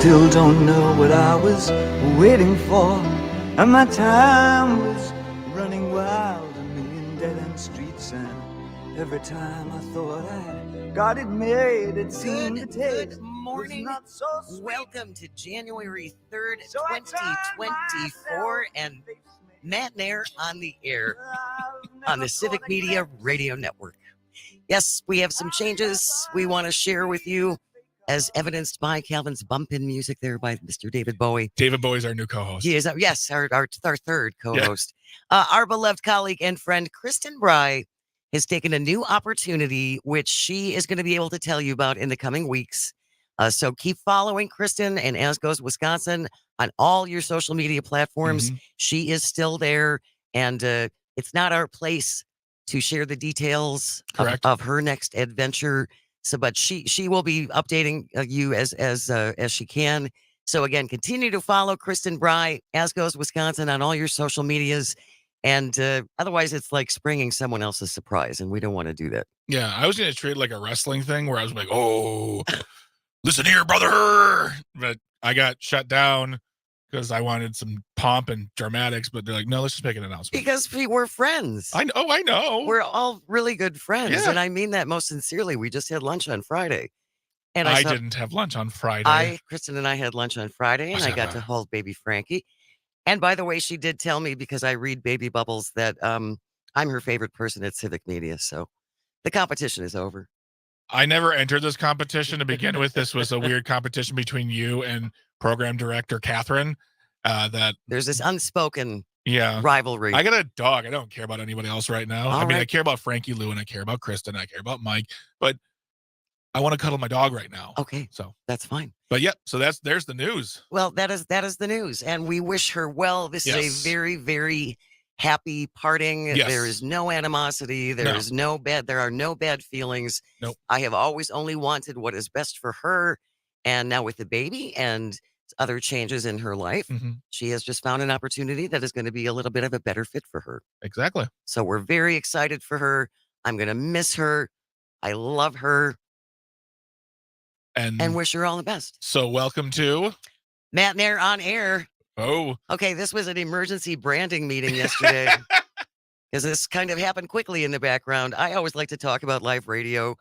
still don't know what I was waiting for, and my time was running wild, a million dead-end streets, and every time I thought I got it made, it seemed the taste Good morning. was not so sweet. Welcome to January 3rd, So I turned 2024, myself and to face me. Matenaer on the Air I've on never the Civic thought I'd Media get Radio Network. Yes, we have some changes we want to share with you, as evidenced by Calvin's bump in music there by Mr. David Bowie. David Bowie's our new co-host. He is, yes, our third co-host. Our beloved colleague and friend, Kristen Bry, has taken a new opportunity, which she is going to be able to tell you about in the coming weeks. So keep following Kristen and As Goes Wisconsin on all your social media platforms. Mhm. She is still there, and it's not our place to share the details of her next adventure. So, but she will be updating you as she can. So again, continue to follow Kristen Bry, As Goes Wisconsin, on all your social medias. And otherwise, it's like springing someone else's surprise, and we don't want to do that. Yeah, I was going to treat it like a wrestling thing where I was like, oh, listen here, brother. But I got shut down because I wanted some pomp and dramatics, but they're like, no, let's just make an announcement. Because we're friends. I know. We're all really good friends. Yeah. And I mean that most sincerely. We just had lunch on Friday. And I didn't have lunch on Friday. Kristen and I had lunch on Friday, and I got to hold baby Frankie. And by the way, she did tell me, because I read baby bubbles, that I'm her favorite person at Civic Media. So the competition is over. I never entered this competition to begin with. This was a weird competition between you and program director Catherine. That there's this unspoken Yeah. rivalry. I got a dog. I don't care about anybody else right now. All I mean, right. I care about Frankie Lou and I care about Kristen. I care about Mike, but I want to cuddle my dog right now. Okay. So that's fine. But yeah, so there's the news. Well, that is the news. And we wish her well. This is Yes. a very, very happy parting. Yes. There is no animosity. There are no bad feelings. Nope. I have always only wanted what is best for her. And now with the baby and other changes in her life, she has just found an opportunity that is going to be a little bit of a better fit for her. Exactly. So we're very excited for her. I'm going to miss her. I love her. And wish her all the best. So welcome to Matenaer On Air. Oh. Okay, this was an emergency branding meeting yesterday. Because this kind of happened quickly in the background. I always like to talk about live radio.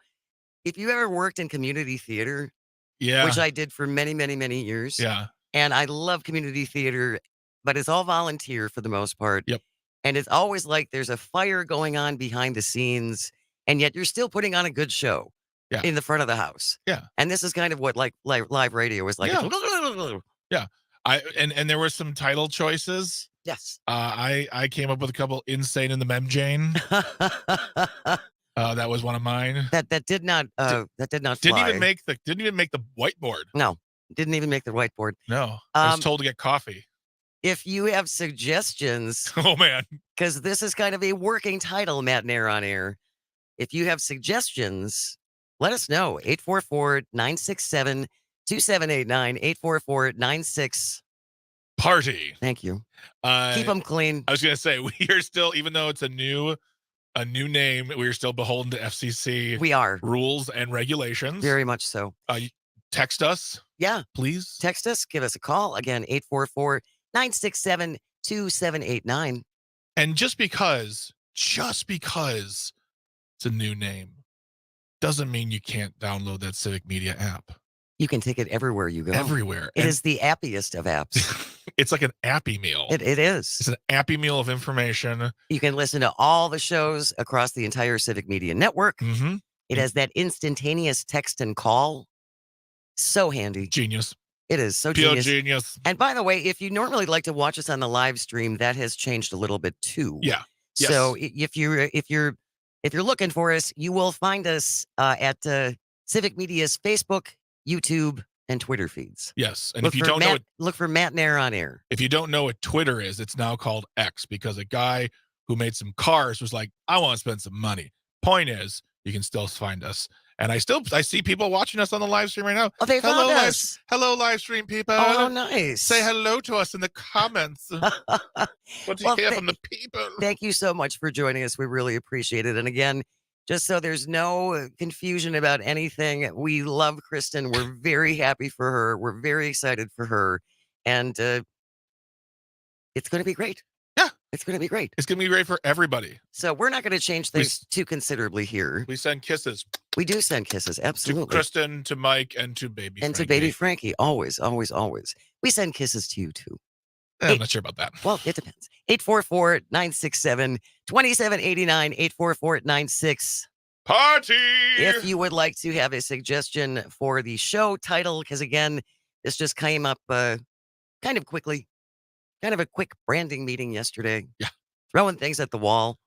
If you ever worked in community theater, which I did for many, many, many years. Yeah. And I love community theater, but it's all volunteer for the most part. Yep. And it's always like there's a fire going on behind the scenes, and yet you're still putting on a good show in the front of the house. Yeah. And this is kind of what like live radio is like. Yeah. And there were some title choices. Yes. I came up with a couple. Insane in the Mem Jane. That was one of mine. That did not fly. Didn't even make the whiteboard. No, didn't even make the whiteboard. No. I was told to get coffee. If you have suggestions, oh man, because this is kind of a working title, Matenaer On Air. If you have suggestions, let us know. 844-967-2789, 844-96 Party. Thank you. Keep them clean. I was gonna say, we are still, even though it's a new name, we are still beholden to FCC. We are rules and regulations. Very much so. Text us. Yeah. Please. Text us. Give us a call. Again, 844-967-2789. And just because it's a new name doesn't mean you can't download that Civic Media app. You can take it everywhere you go. Everywhere. It is the appiest of apps. It's like an appy meal. It is. It's an appy meal of information. You can listen to all the shows across the entire Civic Media network. It has that instantaneous text and call. So handy. Genius. It is so Pure genius. genius. And by the way, if you normally like to watch us on the live stream, that has changed a little bit too. Yeah. Yes. So if you're looking for us, you will find us at Civic Media's Facebook, YouTube, and Twitter feeds. Yes. And if you don't know it, look for Matenaer On Air. If you don't know what Twitter is, it's now called X, because a guy who made some cars was like, I want to spend some money. Point is, you can still find us. And I see people watching us on the live stream right now. Oh, they found us. Hello, live stream people. Oh, nice. Say hello to us in the comments. What do you hear from the people? Thank you so much for joining us. We really appreciate it. And again, Just so there's no confusion about anything. We love Kristen. We're very happy for her. We're very excited for her. And it's going to be great. Yeah. It's going to be great. It's going to be great for everybody. So we're not going to change things too considerably here. We send kisses. We do send kisses, absolutely. To Kristen, to Mike, and to baby and Frankie. to baby Frankie. Always, always, always. We send kisses to you too. I'm not sure about that. Well, it depends. 844-967-2789. 844-96. Party! If you would like to have a suggestion for the show title, because again, this just came up kind of quickly. Kind of a quick branding meeting yesterday. Yeah. Throwing things at the wall.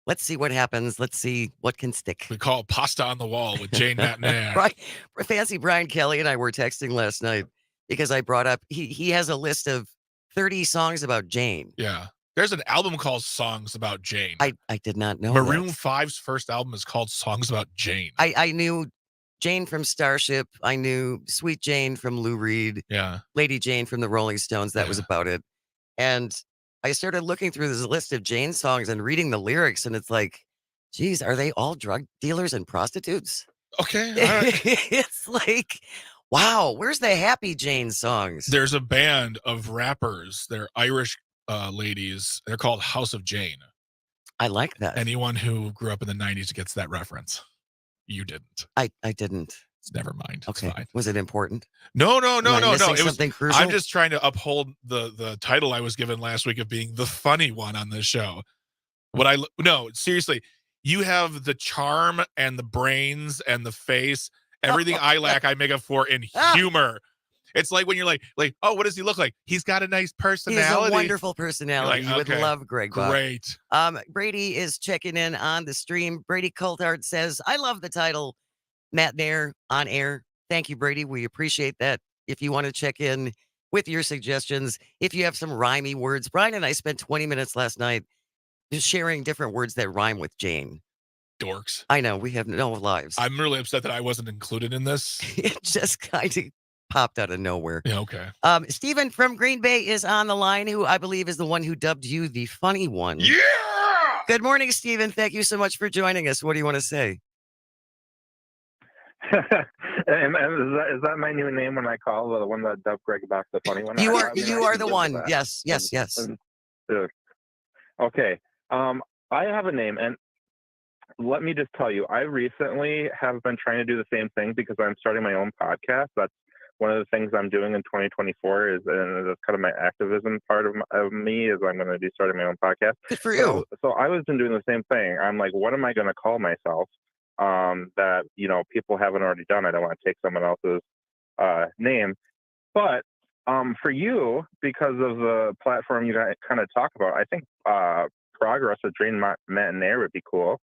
Let's see what happens. Let's see what can stick. We call it Pasta on the Wall with Jane Matenaer. Right. Fancy Brian Kelly and I were texting last night because I brought up, he has a list of 30 songs about Jane. Yeah. There's an album called Songs About Jane. I did not know Maroon that. 5's first album is called Songs About Jane. I knew Jane from Starship. I knew Sweet Jane from Lou Reed. Yeah. Lady Jane from the Rolling Stones. That was about it. And I started looking through this list of Jane songs and reading the lyrics, and it's like, geez, are they all drug dealers and prostitutes? Okay. All right. It's like, wow, where's the Happy Jane songs? There's a band of rappers. They're Irish ladies. They're called House of Jane. I like that. Anyone who grew up in the 90s gets that reference. You didn't. I didn't. Never mind. Okay. It's fine. Was it important? No. It was something crucial? I'm just trying to uphold the title I was given last week of being the funny one on this show. No, seriously, you have the charm and the brains and the face. Everything I lack, I make up for in humor. It's like when you're like, oh, what does he look like? He's got a nice personality. He's a wonderful personality. Like, you would love Greg Bach. Great. Brady is checking in on the stream. Brady Coulthard says, I love the title, Matenaer On Air. Thank you, Brady. We appreciate that. If you want to check in with your suggestions, if you have some rhymey words. Brian and I spent 20 minutes last night just sharing different words that rhyme with Jane. Dorks. I know, we have no lives. I'm really upset that I wasn't included in this. It just kind of popped out of nowhere. Yeah, okay. Stephen from Green Bay is on the line, who I believe is the one who dubbed you the funny one. Yeah! Good morning, Stephen. Thank you so much for joining us. What do you want to say? And is that my new name when I call the one that dubbed Greg Bach the funny one? You are the one. Yes. Okay. I have a name, and let me just tell you, I recently have been trying to do the same thing because I'm starting my own podcast. That's one of the things I'm doing in 2024 and that's kind of my activism part of me is I'm going to be starting my own podcast. Good for you. So I was been doing the same thing. I'm like, what am I going to call myself? That people haven't already done. I don't want to take someone else's name, but for you, because of the platform you kind of talk about, I think Progress with Jane Matenaer would be cool.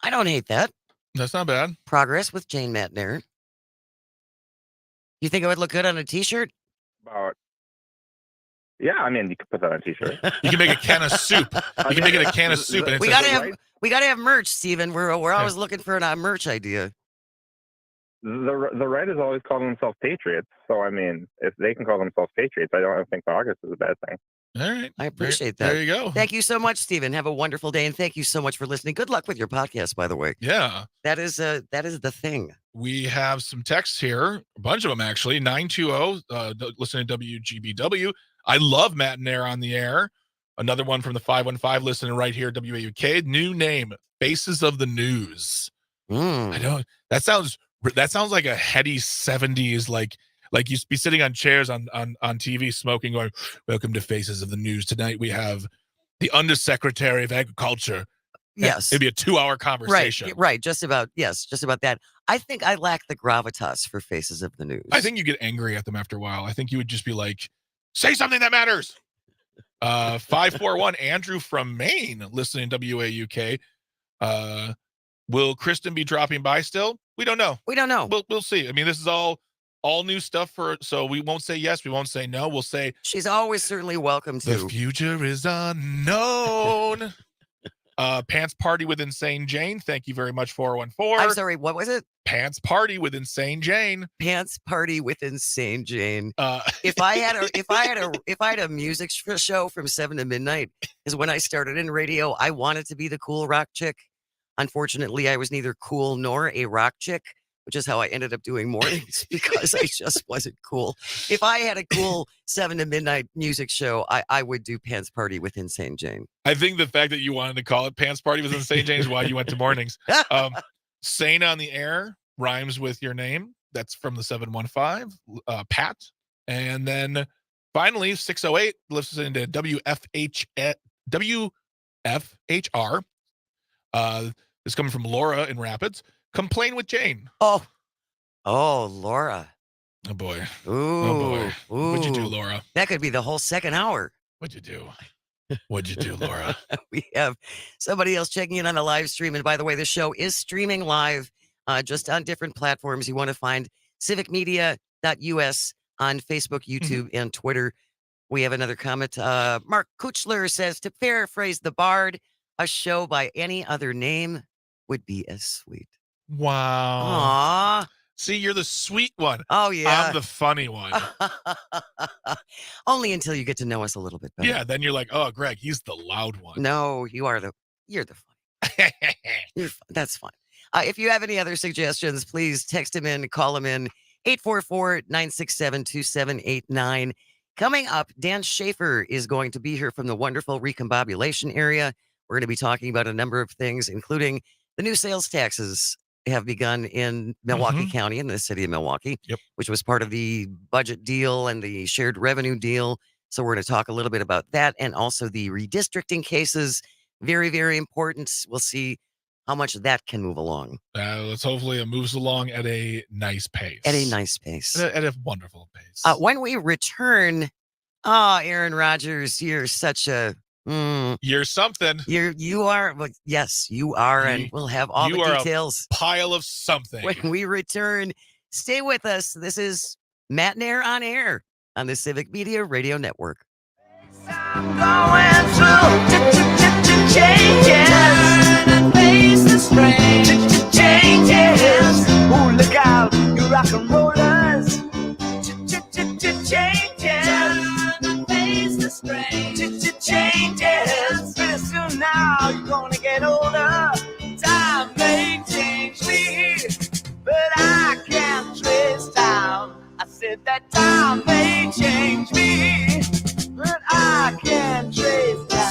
I don't hate that. That's not bad. Progress with Jane Matenaer. You think it would look good on a T-shirt? Yeah, I mean, you could put that on a T-shirt. You can make a can of soup. You can make it a can of soup. And we gotta have merch, Steven. We're always looking for a merch idea. The right has always called themselves patriots. So I mean, if they can call themselves patriots, I don't think August is a bad thing. All right. I appreciate that. There you go. Thank you so much, Stephen. Have a wonderful day, and thank you so much for listening. Good luck with your podcast, by the way. Yeah. That is the thing. We have some texts here, a bunch of them actually. 920, listening to WGBW. I love Matenaer on the Air. Another one from the 515, listening right here, WAUK. New name, Faces of the News. I know that sounds like a heady 70s, like you be sitting on chairs on TV smoking, going, welcome to Faces of the News. Tonight we have the Undersecretary of Agriculture. Yes. It'd be a 2-hour conversation. Right. Just about that. I think I lack the gravitas for Faces of the News. I think you get angry at them after a while. I think you would just be like, say something that matters. 541, Andrew from Maine, listening to WAUK. Will Kristen be dropping by still? We don't know. We'll see. I mean, this is all new stuff so we won't say yes, we won't say no. We'll say she's always certainly welcome to. The future is unknown. Pants Party with Insane Jane. Thank you very much, 414. I'm sorry, what was it? Pants Party with Insane Jane. Pants Party with Insane Jane. If I had a music show from 7 to midnight, is when I started in radio. I wanted to be the cool rock chick. Unfortunately, I was neither cool nor a rock chick, which is how I ended up doing mornings because I just wasn't cool. If I had a cool 7 to midnight music show, I would do Pants Party with Insane Jane. I think the fact that you wanted to call it Pants Party with Insane Jane is why you went to mornings. Sane on the Air rhymes with your name. That's from the 715, Pat. And then finally, 608 listens into WFHR. It's coming from Laura in Rapids. Complain with Jane. Oh, Laura. Oh, boy. Ooh, oh, boy. Ooh. What'd you do, Laura? That could be the whole second hour. What'd you do? What'd you do, Laura? We have somebody else checking in on the live stream. And by the way, the show is streaming live just on different platforms. You want to find civicmedia.us on Facebook, YouTube, and Twitter. We have another comment. Mark Kuchler says, to paraphrase the Bard, a show by any other name would be as sweet. Wow. Aww. See, you're the sweet one. Oh, yeah. I'm the funny one. Only until you get to know us a little bit better. Yeah, then you're like, oh, Greg, he's the loud one. No, you're the funny. That's fine. If you have any other suggestions, please text him in, call him in, 844-967-2789. Coming up, Dan Schaefer is going to be here from the wonderful recombobulation area. We're going to be talking about a number of things, including the new sales taxes have begun in Milwaukee County, in the city of Milwaukee, which was part of the budget deal and the shared revenue deal. So we're going to talk a little bit about that and also the redistricting cases. Very, very important. We'll see how much that can move along. Let's hopefully it moves along at a nice pace. At a nice pace. At a wonderful pace. When we return, Aaron Rodgers, you're such a... You're something. You are. Well, yes, you are. And we'll have all the details. A pile of something. When we return, stay with us. This is Matenaer On Air on the Civic Media Radio Network. I'm going through changes and face the strain. Changes. Oh, look out, you rock and rollers. Changes and face the strain. Changes. Pretty soon now you're gonna get older. Time may change me, but I can't trace time. I said that time may change me, but I can't trace time.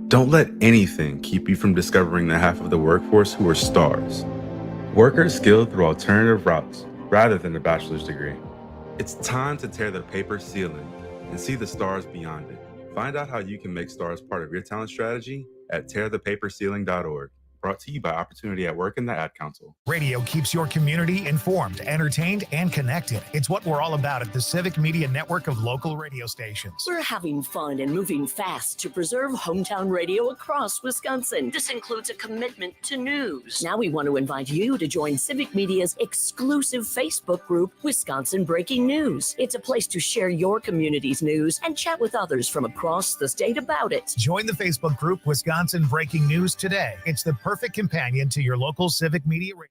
Don't let anything keep you from discovering the half of the workforce who are stars. Workers skilled through alternative routes rather than a bachelor's degree. It's time to tear the paper ceiling and see the stars beyond it. Find out how you can make stars part of your talent strategy at tearthepaperceiling.org. Brought to you by Opportunity at Work and the Ad Council. Radio keeps your community informed, entertained, and connected. It's what we're all about at the Civic Media network of local radio stations. We're having fun and moving fast to preserve hometown radio across Wisconsin. This includes a commitment to news. Now we want to invite you to join Civic Media's exclusive Facebook group, Wisconsin Breaking News. It's a place to share your community's news and chat with others from across the state about it. Join the Facebook group, Wisconsin Breaking News today. It's the perfect companion to your local Civic Media radio.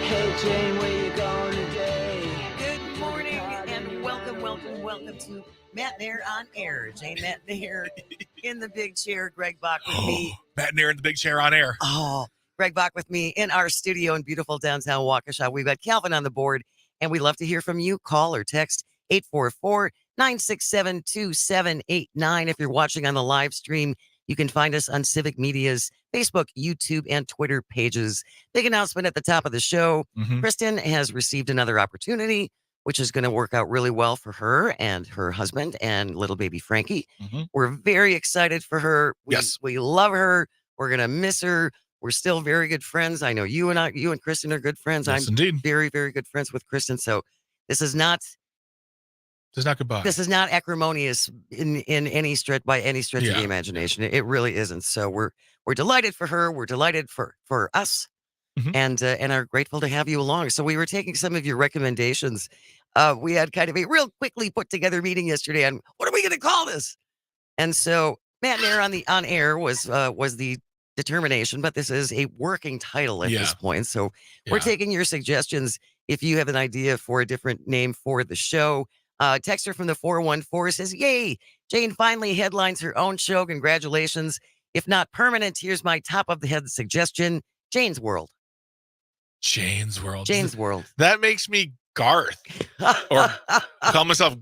Hey Jane, where you going today? Good morning and welcome to Matenaer On Air. Jane Matenaer in the big chair, Greg Bach with me. Matenaer in the big chair on air. Oh, Greg Bach with me in our studio in beautiful downtown Waukesha. We've got Calvin on the board, and we'd love to hear from you. Call or text 844-967-2789. If you're watching on the live stream, you can find us on Civic Media's Facebook, YouTube, and Twitter pages. Big announcement at the top of the show. Kristen has received another opportunity which is going to work out really well for her and her husband and little baby Frankie. Mhm. We're very excited for her. Yes. We love her. We're going to miss her. We're still very good friends. I know you and Kristen are good friends. Yes, I'm indeed. very, very good friends with Kristen. So this is not goodbye. This is not acrimonious in any stretch by any stretch of the Yeah. imagination. It really isn't. So we're delighted for her. We're delighted for us, Mhm. and are grateful to have you along. So we were taking some of your recommendations. We had kind of a real quickly put together meeting yesterday on what are we going to call this, and so Matenaer on air was the determination, but this is a working title at this Yeah. point. So we're Yeah. taking your suggestions. If you have an idea for a different name for the show, texter from the 414 says, "Yay! Jane finally headlines her own show. Congratulations! If not permanent, here's my top of the head suggestion: Jane's World." Jane's World. Jane's World. That makes me Garth. Or call myself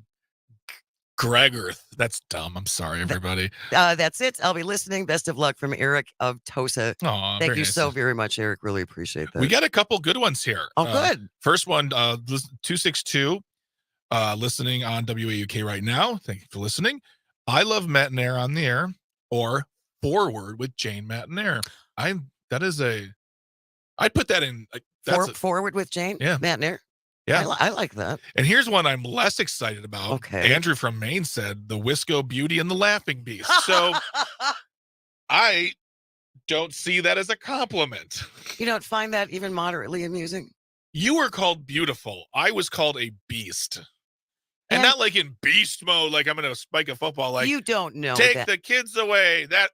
Gregorth. That's dumb. I'm sorry, everybody. That's it. I'll be listening. Best of luck from Eric of Tosa. Aw, Thank very you nice. so very much, Eric. Really appreciate that. We got a couple good ones here. Oh, good. First one, 262, listening on WAUK right now. Thank you for listening. I love Matenaer on the Air, or Forward with Jane Matenaer. I'd put that in. Forward with Jane? Yeah. Matenaer? Yeah. I like that. And here's one I'm less excited about. Okay. Andrew from Maine said the Wisco Beauty and the Laughing Beast. So I don't see that as a compliment. You don't find that even moderately amusing? You were called beautiful. I was called a beast. And not like in beast mode, like I'm going to spike a football. Like, you don't know take that. the kids away. That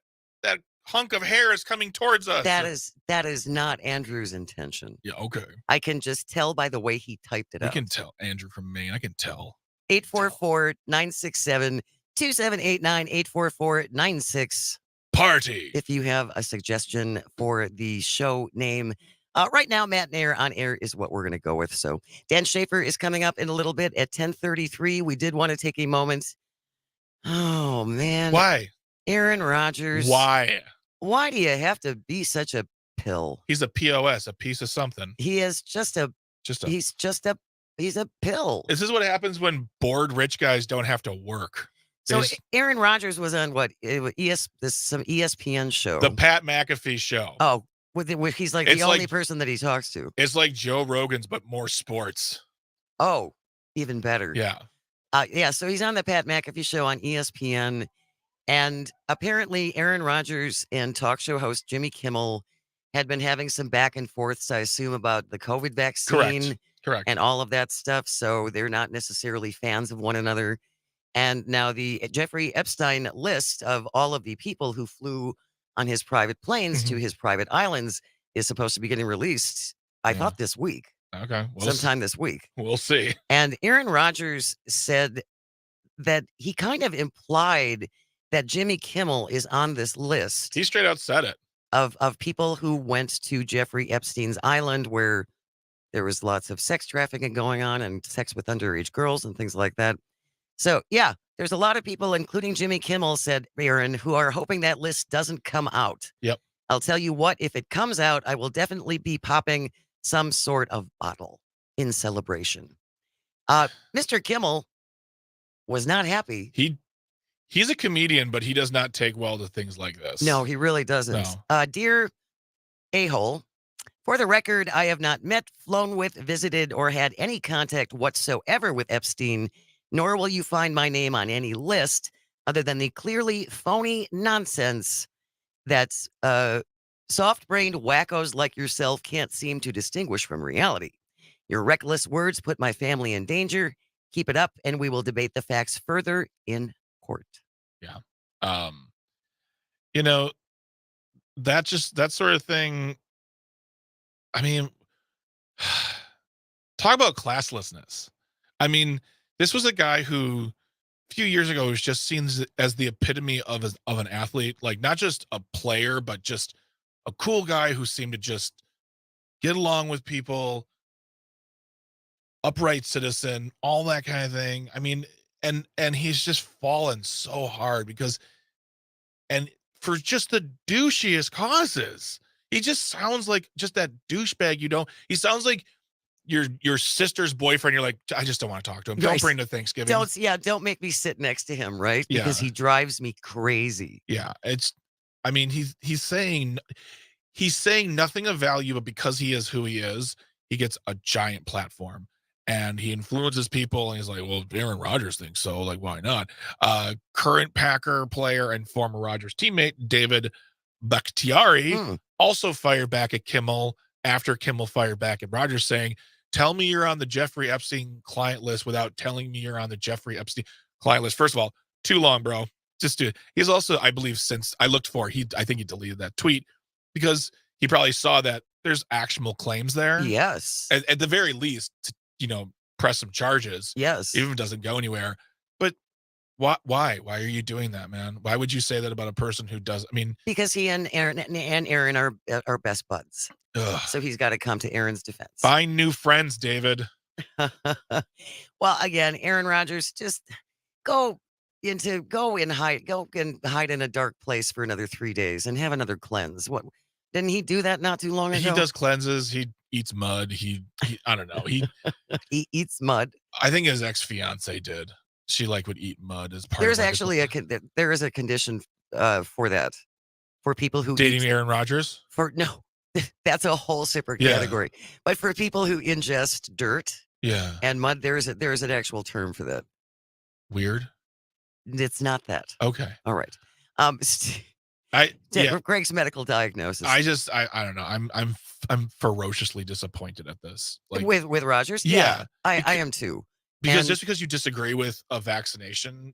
hunk of hair is coming towards us. That is not Andrew's intention. Yeah, okay. I can just tell by the way he typed it out. You can tell. Andrew from Maine, I can tell. 844-967-2789, 844-96. Party. If you have a suggestion for the show name. Right now, Matenaer on Air is what we're going to go with. So Dan Schaefer is coming up in a little bit at 10:33. We did want to take a moment. Oh, man. Why? Aaron Rodgers. Why? Why do you have to be such a pill? He's a POS, a piece of something. He is he's a pill. This is what happens when bored rich guys don't have to work. So Aaron Rodgers was on what? Some ESPN show. The Pat McAfee show. Oh, he's like the only person that he talks to. It's like Joe Rogan's, but more sports. Oh, even better. Yeah. Yeah. So he's on the Pat McAfee show on ESPN. And apparently Aaron Rodgers and talk show host Jimmy Kimmel had been having some back and forths, I assume, about the COVID vaccine. Correct. And all of that stuff. So they're not necessarily fans of one another. And now the Jeffrey Epstein list of all of the people who flew on his private planes to his private islands is supposed to be getting released, I thought, this week. Okay. Sometime this week. We'll see. And Aaron Rodgers said that he kind of implied that Jimmy Kimmel is on this list. He straight out said it. Of people who went to Jeffrey Epstein's island where there was lots of sex trafficking going on and sex with underage girls and things like that. So, yeah, there's a lot of people, including Jimmy Kimmel, said Aaron, who are hoping that list doesn't come out. Yep. I'll tell you what, if it comes out, I will definitely be popping some sort of bottle in celebration. Mr. Kimmel was not happy. He's a comedian, but he does not take well to things like this. No, he really doesn't. No. Dear a-hole, for the record, I have not met, flown with, visited, or had any contact whatsoever with Epstein, nor will you find my name on any list other than the clearly phony nonsense that soft-brained wackos like yourself can't seem to distinguish from reality. Your reckless words put my family in danger. Keep it up, and we will debate the facts further in court. Yeah. That sort of thing. I mean, talk about classlessness. I mean, this was a guy who a few years ago was just seen as the epitome of an athlete, like not just a player, but just a cool guy who seemed to just get along with people, upright citizen, all that kind of thing. I mean, and he's just fallen so hard and for just the douchiest causes. He just sounds like just that douchebag. He sounds like your sister's boyfriend. You're like, I just don't want to talk to him. Don't Right. bring to Thanksgiving. Don't make me sit next to him, right? Because Yeah. he drives me crazy. Yeah, I mean, he's saying nothing of value, but because he is who he is, he gets a giant platform and he influences people. And he's like, well, Aaron Rodgers thinks so. Like, why not? Current Packer player and former Rodgers teammate David Bakhtiari also fired back at Kimmel after Kimmel fired back at Rodgers, saying, tell me you're on the Jeffrey Epstein client list without telling me you're on the Jeffrey Epstein client list. First of all, too long, bro. Just do it. He's also, I believe, since I looked for, I think he deleted that tweet because he probably saw that there's actionable claims there. Yes. At the very least, to, press some charges. Yes. Even if it doesn't go anywhere. But why? Why are you doing that, man? Why would you say that about a person who does? I mean, because he and Aaron are best buds. Ugh. So he's got to come to Aaron's defense. Find new friends, David. Well, again, Aaron Rodgers, just go and hide in a dark place for another 3 days and have another cleanse. What didn't he do that not too long ago? He does cleanses. He eats mud. He I don't know. He eats mud. I think his ex-fiance did. She would eat mud as part There's of actually there is a condition for that, for people who dating Aaron Rodgers. No, that's a whole separate category. But for people who ingest dirt, and mud, there's an actual term for that. Weird. It's not that. Okay. All right. Greg's medical diagnosis. I don't know. I'm ferociously disappointed at this. With Rodgers. Yeah, I am too. Because just because you disagree with a vaccination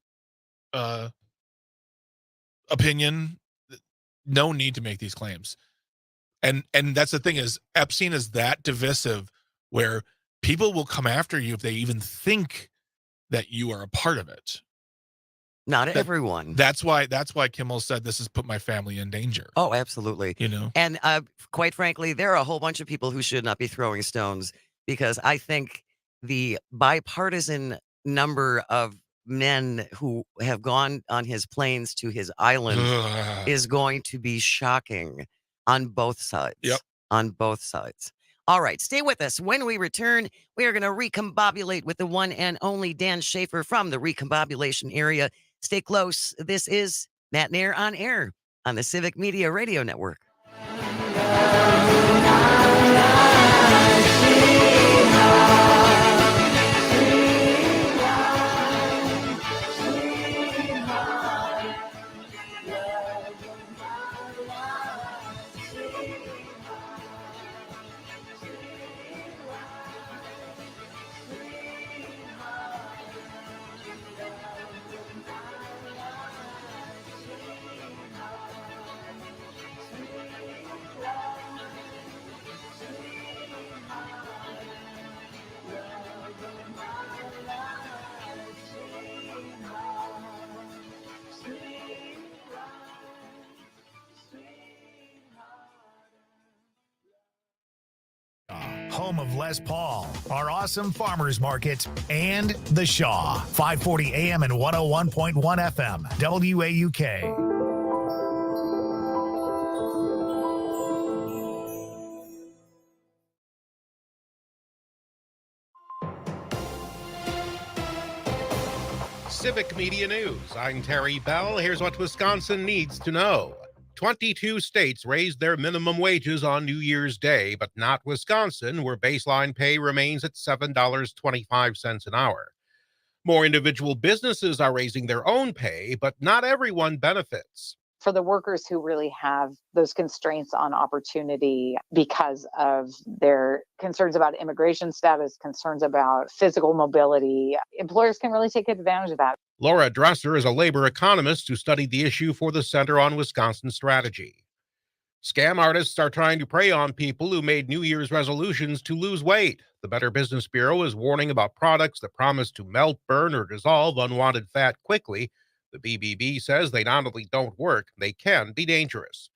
opinion, no need to make these claims. And that's the thing is Epstein is that divisive where people will come after you if they even think that you are a part of it. Not everyone. That's why Kimmel said this has put my family in danger. Oh, absolutely. And quite frankly, there are a whole bunch of people who should not be throwing stones because I think the bipartisan number of men who have gone on his planes to his island is going to be shocking on both sides. Yep. On both sides. All right, stay with us. When we return, we are going to recombobulate with the one and only Dan Schaefer from the recombobulation area. Stay close. This is Matenaer On Air on the Civic Media Radio Network. Home of Les Paul, our awesome farmers market, and The Shaw, 540 AM and 101.1 FM, WAUK. Civic Media News. I'm Terry Bell. Here's what Wisconsin needs to know. 22 states raised their minimum wages on New Year's Day, but not Wisconsin, where baseline pay remains at $7.25 an hour. More individual businesses are raising their own pay, but not everyone benefits. For the workers who really have those constraints on opportunity because of their concerns about immigration status, concerns about physical mobility, employers can really take advantage of that. Laura Dresser is a labor economist who studied the issue for the Center on Wisconsin Strategy. Scam artists are trying to prey on people who made New Year's resolutions to lose weight. The Better Business Bureau is warning about products that promise to melt, burn, or dissolve unwanted fat quickly. The BBB says they not only don't work, they can be dangerous.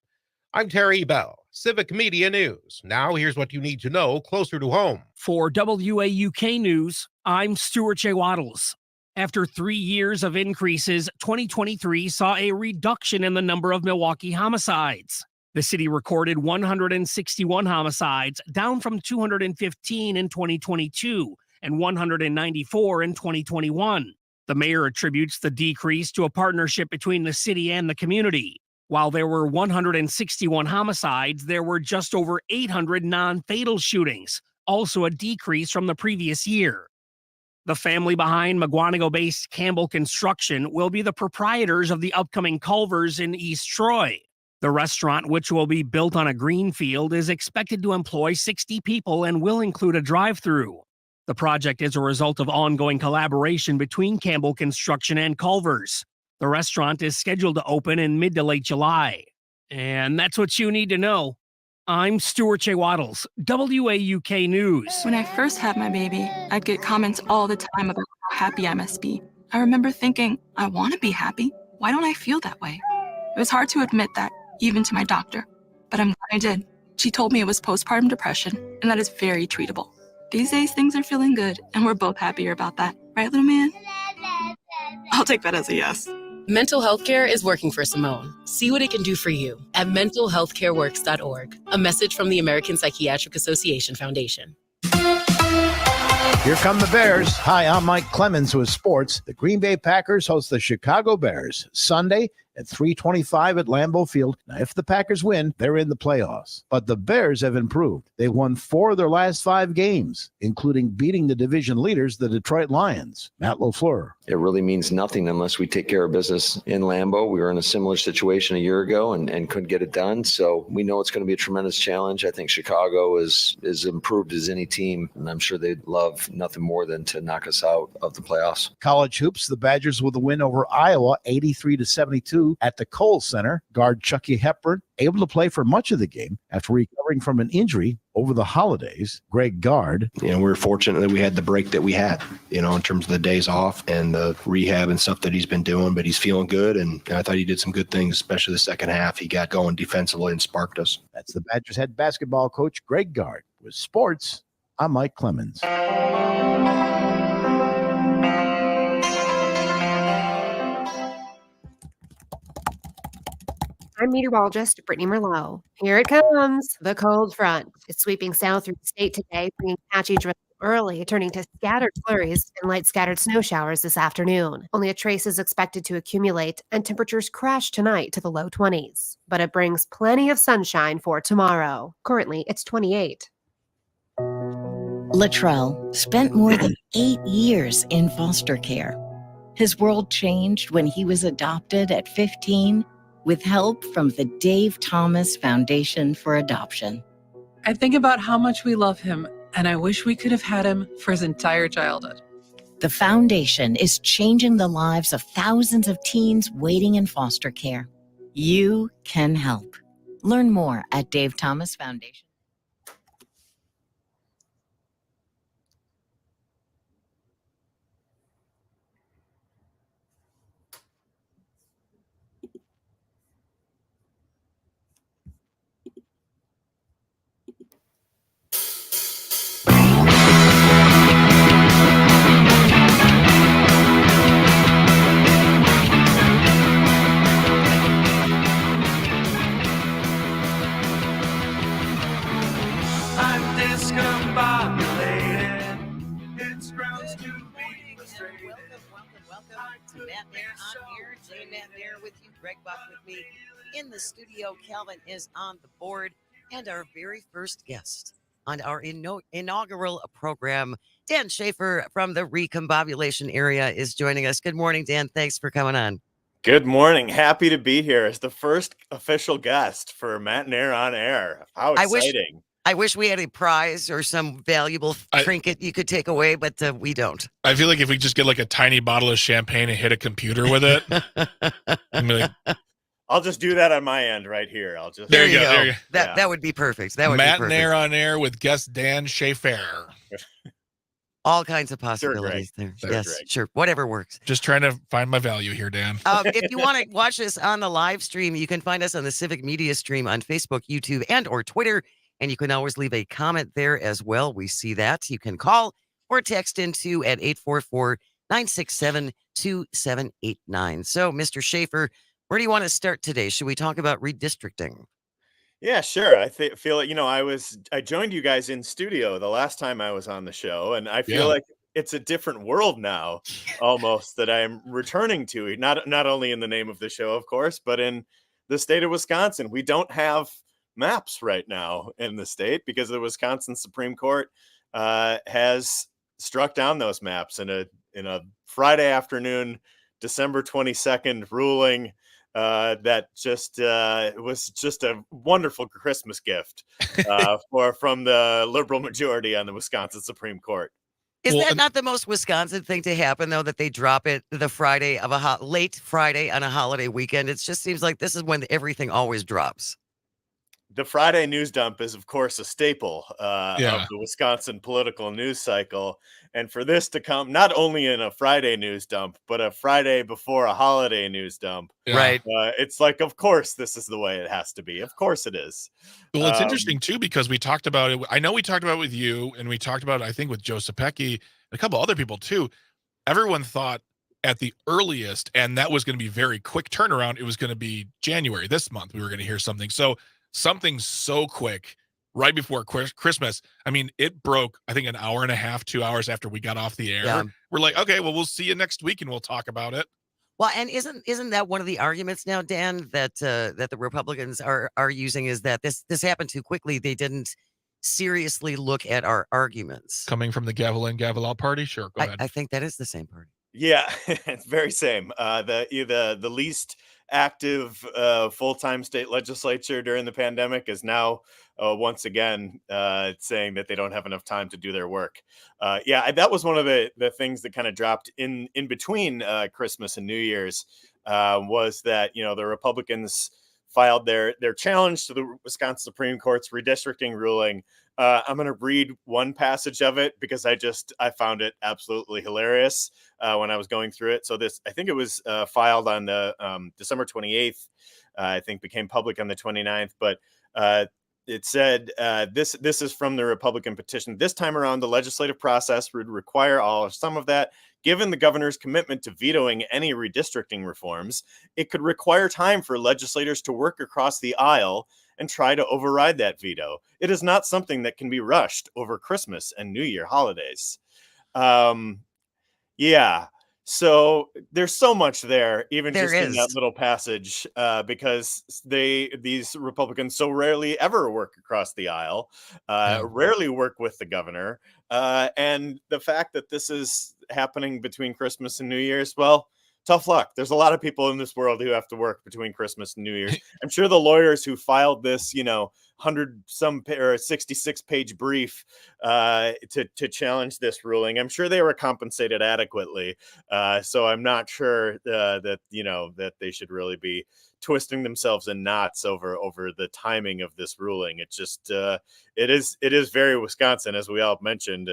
I'm Terry Bell, Civic Media News. Now here's what you need to know closer to home. For WAUK News, I'm Stuart J. Waddles. After 3 years of increases, 2023 saw a reduction in the number of Milwaukee homicides. The city recorded 161 homicides, down from 215 in 2022 and 194 in 2021. The mayor attributes the decrease to a partnership between the city and the community. While there were 161 homicides, there were just over 800 non-fatal shootings, also a decrease from the previous year. The family behind Mugwanago-based Campbell Construction will be the proprietors of the upcoming Culver's in East Troy. The restaurant, which will be built on a green field, is expected to employ 60 people and will include a drive-through. The project is a result of ongoing collaboration between Campbell Construction and Culver's. The restaurant is scheduled to open in mid to late July. And that's what you need to know. I'm Stuart J. Waddles, WAUK News. When I first had my baby, I'd get comments all the time about how happy I must be. I remember thinking, I want to be happy. Why don't I feel that way? It was hard to admit that, even to my doctor. But I'm glad I did. She told me it was postpartum depression, and that is very treatable. These days, things are feeling good, and we're both happier about that. Right, little man? I'll take that as a yes. Mental health care is working for Simone. See what it can do for you at mentalhealthcareworks.org. A message from the American Psychiatric Association Foundation. Here come the Bears. Hi, I'm Mike Clemens with sports. The Green Bay Packers host the Chicago Bears Sunday at 3:25 at Lambeau Field. Now, if the Packers win, they're in the playoffs. But the Bears have improved. They won 4 of their last 5 games, including beating the division leaders, the Detroit Lions. Matt LaFleur. It really means nothing unless we take care of business in Lambeau. We were in a similar situation a year ago and couldn't get it done. So we know it's going to be a tremendous challenge. I think Chicago is improved as any team, and I'm sure they'd love nothing more than to knock us out of the playoffs. College hoops, the Badgers with a win over Iowa, 83-72 at the Kohl Center. Guard Chucky Hepburn able to play for much of the game after recovering from an injury over the holidays. Greg Gard. We were fortunate that we had the break that we had, in terms of the days off and the rehab and stuff that he's been doing, but he's feeling good. And I thought he did some good things, especially the second half. He got going defensively and sparked us. That's the Badgers head basketball coach, Greg Gard. With sports, I'm Mike Clemens. I'm meteorologist Brittany Merlot. Here it comes, the cold front. It's sweeping south through the state today, bringing patchy drizzle early, turning to scattered flurries and light scattered snow showers this afternoon. Only a trace is expected to accumulate, and temperatures crash tonight to the low 20s. But it brings plenty of sunshine for tomorrow. Currently, it's 28. Latrell spent more than 8 years in foster care. His world changed when he was adopted at 15 with help from the Dave Thomas Foundation for Adoption. I think about how much we love him, and I wish we could have had him for his entire childhood. The foundation is changing the lives of thousands of teens waiting in foster care. You can help. Learn more at Dave Thomas Foundation. Matenaer On Air. Jay Matenaer with you. Greg Bach with me in the studio. Calvin is on the board. And our very first guest on our inaugural program, Dan Schaefer from the Recombobulation area, is joining us. Good morning, Dan. Thanks for coming on. Good morning. Happy to be here as the first official guest for Matenaer On Air. How exciting. I wish we had a prize or some valuable trinket you could take away, but we don't. I feel like if we just get like a tiny bottle of champagne and hit a computer with it, I'll just do that on my end right here. There you go. That would be perfect. That would be perfect. Matenaer On Air with guest Dan Schaefer. All kinds of possibilities there. Yes, sure. Whatever works. Just trying to find my value here, Dan. If you want to watch us on the live stream, you can find us on the Civic Media stream on Facebook, YouTube, and or Twitter. And you can always leave a comment there as well. We see that. You can call or text into at 844-967-2789. So, Mr. Schaefer, where do you want to start today? Should we talk about redistricting? Yeah, sure. Feel like, I joined you guys in studio the last time I was on the show, and I feel Yeah. like it's a different world now, almost, that I'm returning to. Not only in the name of the show, of course, but in the state of Wisconsin. We don't have maps right now in the state because the Wisconsin Supreme Court has struck down those maps in a Friday afternoon, December 22nd ruling. That just was just a wonderful Christmas gift from the liberal majority on the Wisconsin Supreme Court. Is that not the most Wisconsin thing to happen, though, that they drop it the Friday of late Friday on a holiday weekend? It just seems like this is when everything always drops. The Friday news dump is, of course, a staple of Yeah. the Wisconsin political news cycle. And for this to come not only in a Friday news dump, but a Friday before a holiday news dump, Yeah. Right. It's like, of course, this is the way it has to be. Of course it is. Well, it's interesting, too, because we talked about it. I know we talked about it with you, and we talked about it, I think, with Joe Sapecki and a couple other people, too. Everyone thought at the earliest, and that was going to be very quick turnaround, it was going to be January, this month, we were going to hear something. So something so quick right before Christmas. I mean, it broke, I think, an hour and a half, 2 hours after we got off the air. Yeah. We're like, okay, well, we'll see you next week and we'll talk about it. Well, and isn't that one of the arguments now, Dan, that that the Republicans are using, is that this happened too quickly? They didn't seriously look at our arguments. Coming from the gavel in, gavel out party? Sure, go ahead. I think that is the same party. Yeah, it's very same. The least active full-time state legislature during the pandemic is now once again saying that they don't have enough time to do their work. That was one of the things that kind of dropped in between Christmas and New Year's, was that the Republicans filed their challenge to the Wisconsin Supreme Court's redistricting ruling. I'm going to read one passage of it because I found it absolutely hilarious when I was going through it. So I think it was filed on the December 28th. I think became public on the 29th, but it said this is from the Republican petition. This time around, the legislative process would require all or some of that. Given the governor's commitment to vetoing any redistricting reforms, it could require time for legislators to work across the aisle and try to override that veto. It is not something that can be rushed over Christmas and New Year holidays. So there's so much there, even There just in that is. little passage, because these Republicans so rarely ever work across the aisle, rarely work with the governor, and the fact that this is happening between Christmas and New Year's, well, tough luck. There's a lot of people in this world who have to work between Christmas and New Year's. I'm sure the lawyers who filed this, 66-page brief to challenge this ruling, I'm sure they were compensated adequately. So I'm not sure that they should really be twisting themselves in knots over the timing of this ruling. It's just it is very Wisconsin, as we all mentioned,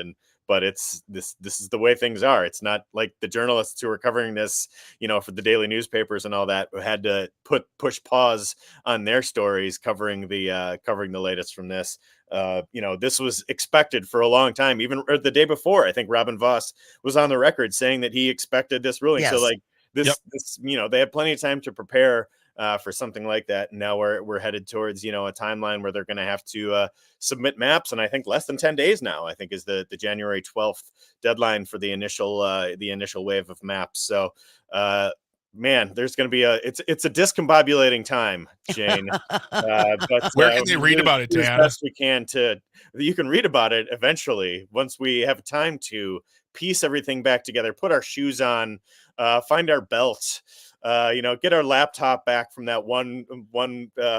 but this is the way things are. It's not like the journalists who are covering this, for the daily newspapers and all that, who had to push pause on their stories covering the latest from this. This was expected for a long time, even the day before. I think Robin Voss was on the record saying that he expected this ruling. Yes. So this, they had plenty of time to prepare for something like that. And now we're headed towards, a timeline where they're going to have to submit maps. And I think less than 10 days now, I think, is the January 12th deadline for the initial wave of maps. So, man, there's going to be it's a discombobulating time, Jane. But where can they read about it, Dan? As best we can you can read about it eventually once we have time to piece everything back together, put our shoes on, find our belt, get our laptop back from that one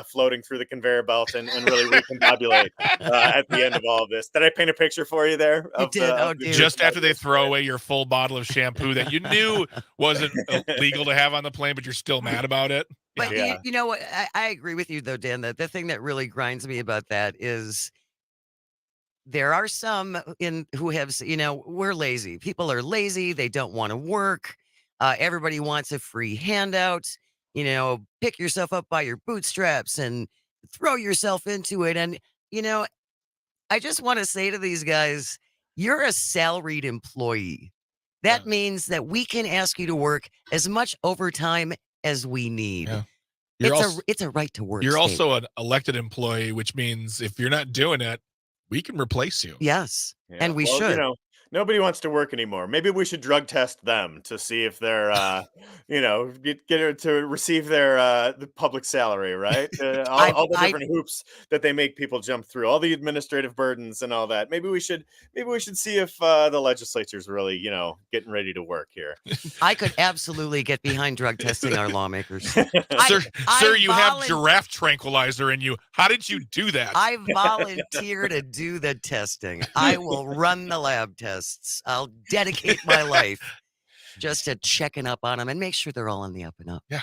floating through the conveyor belt and really recombobulate at the end of all of this. Did I paint a picture for you there? Just after they throw away your full bottle of shampoo that you knew wasn't legal to have on the plane, but you're still mad about it. But you know what? I agree with you, though, Dan, that the thing that really grinds me about that is there are some who have, we're lazy. People are lazy. They don't want to work. Everybody wants a free handout. Pick yourself up by your bootstraps and throw yourself into it. And, I just want to say to these guys, you're a salaried employee. That means that we can ask you to work as much overtime as we need. It's a right to work. You're state. also an elected employee, which means if you're not doing it, we can replace you. Yes, Yeah, and we well, should. Nobody wants to work anymore. Maybe we should drug test them to see if they're, get her to receive their the public salary, right? All the different hoops that they make people jump through, all the administrative burdens and all that. Maybe we should see if the legislature's really, getting ready to work here. I could absolutely get behind drug testing our lawmakers. Sir, you have giraffe tranquilizer in you. How did you do that? I volunteer to do the testing. I will run the lab tests. I'll dedicate my life just to checking up on them and make sure they're all on the up and up. Yeah.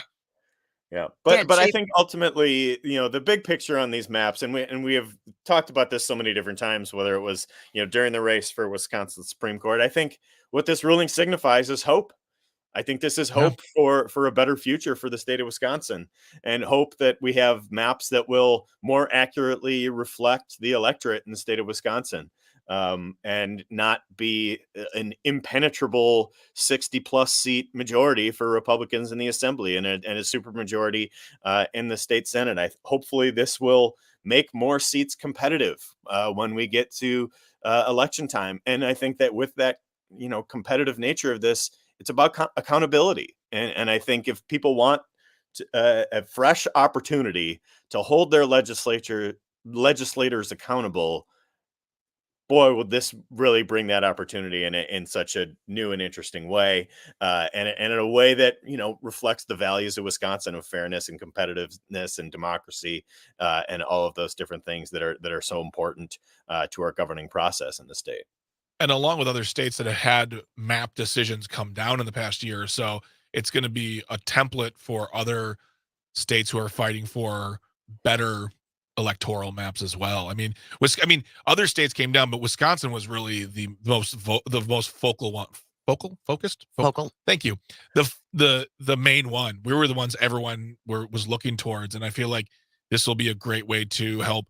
Yeah, but I think ultimately, the big picture on these maps, and we have talked about this so many different times, whether it was during the race for Wisconsin Supreme Court. I think what this ruling signifies is hope. I think this is hope for a better future for the state of Wisconsin, and hope that we have maps that will more accurately reflect the electorate in the state of Wisconsin. And not be an impenetrable 60-plus seat majority for Republicans in the Assembly and a supermajority in the state Senate. Hopefully this will make more seats competitive when we get to election time. And I think that with that, competitive nature of this, it's about accountability. And I think if people want a fresh opportunity to hold their legislators accountable, boy, would this really bring that opportunity in such a new and interesting way, and in a way that reflects the values of Wisconsin of fairness and competitiveness and democracy, and all of those different things that are so important to our governing process in the state. And along with other states that have had map decisions come down in the past year or so, it's going to be a template for other states who are fighting for better electoral maps as well. I mean, other states came down, but Wisconsin was really the most focal one. Focused. Thank you. The main one. We were the ones everyone was looking towards, and I feel like this will be a great way to help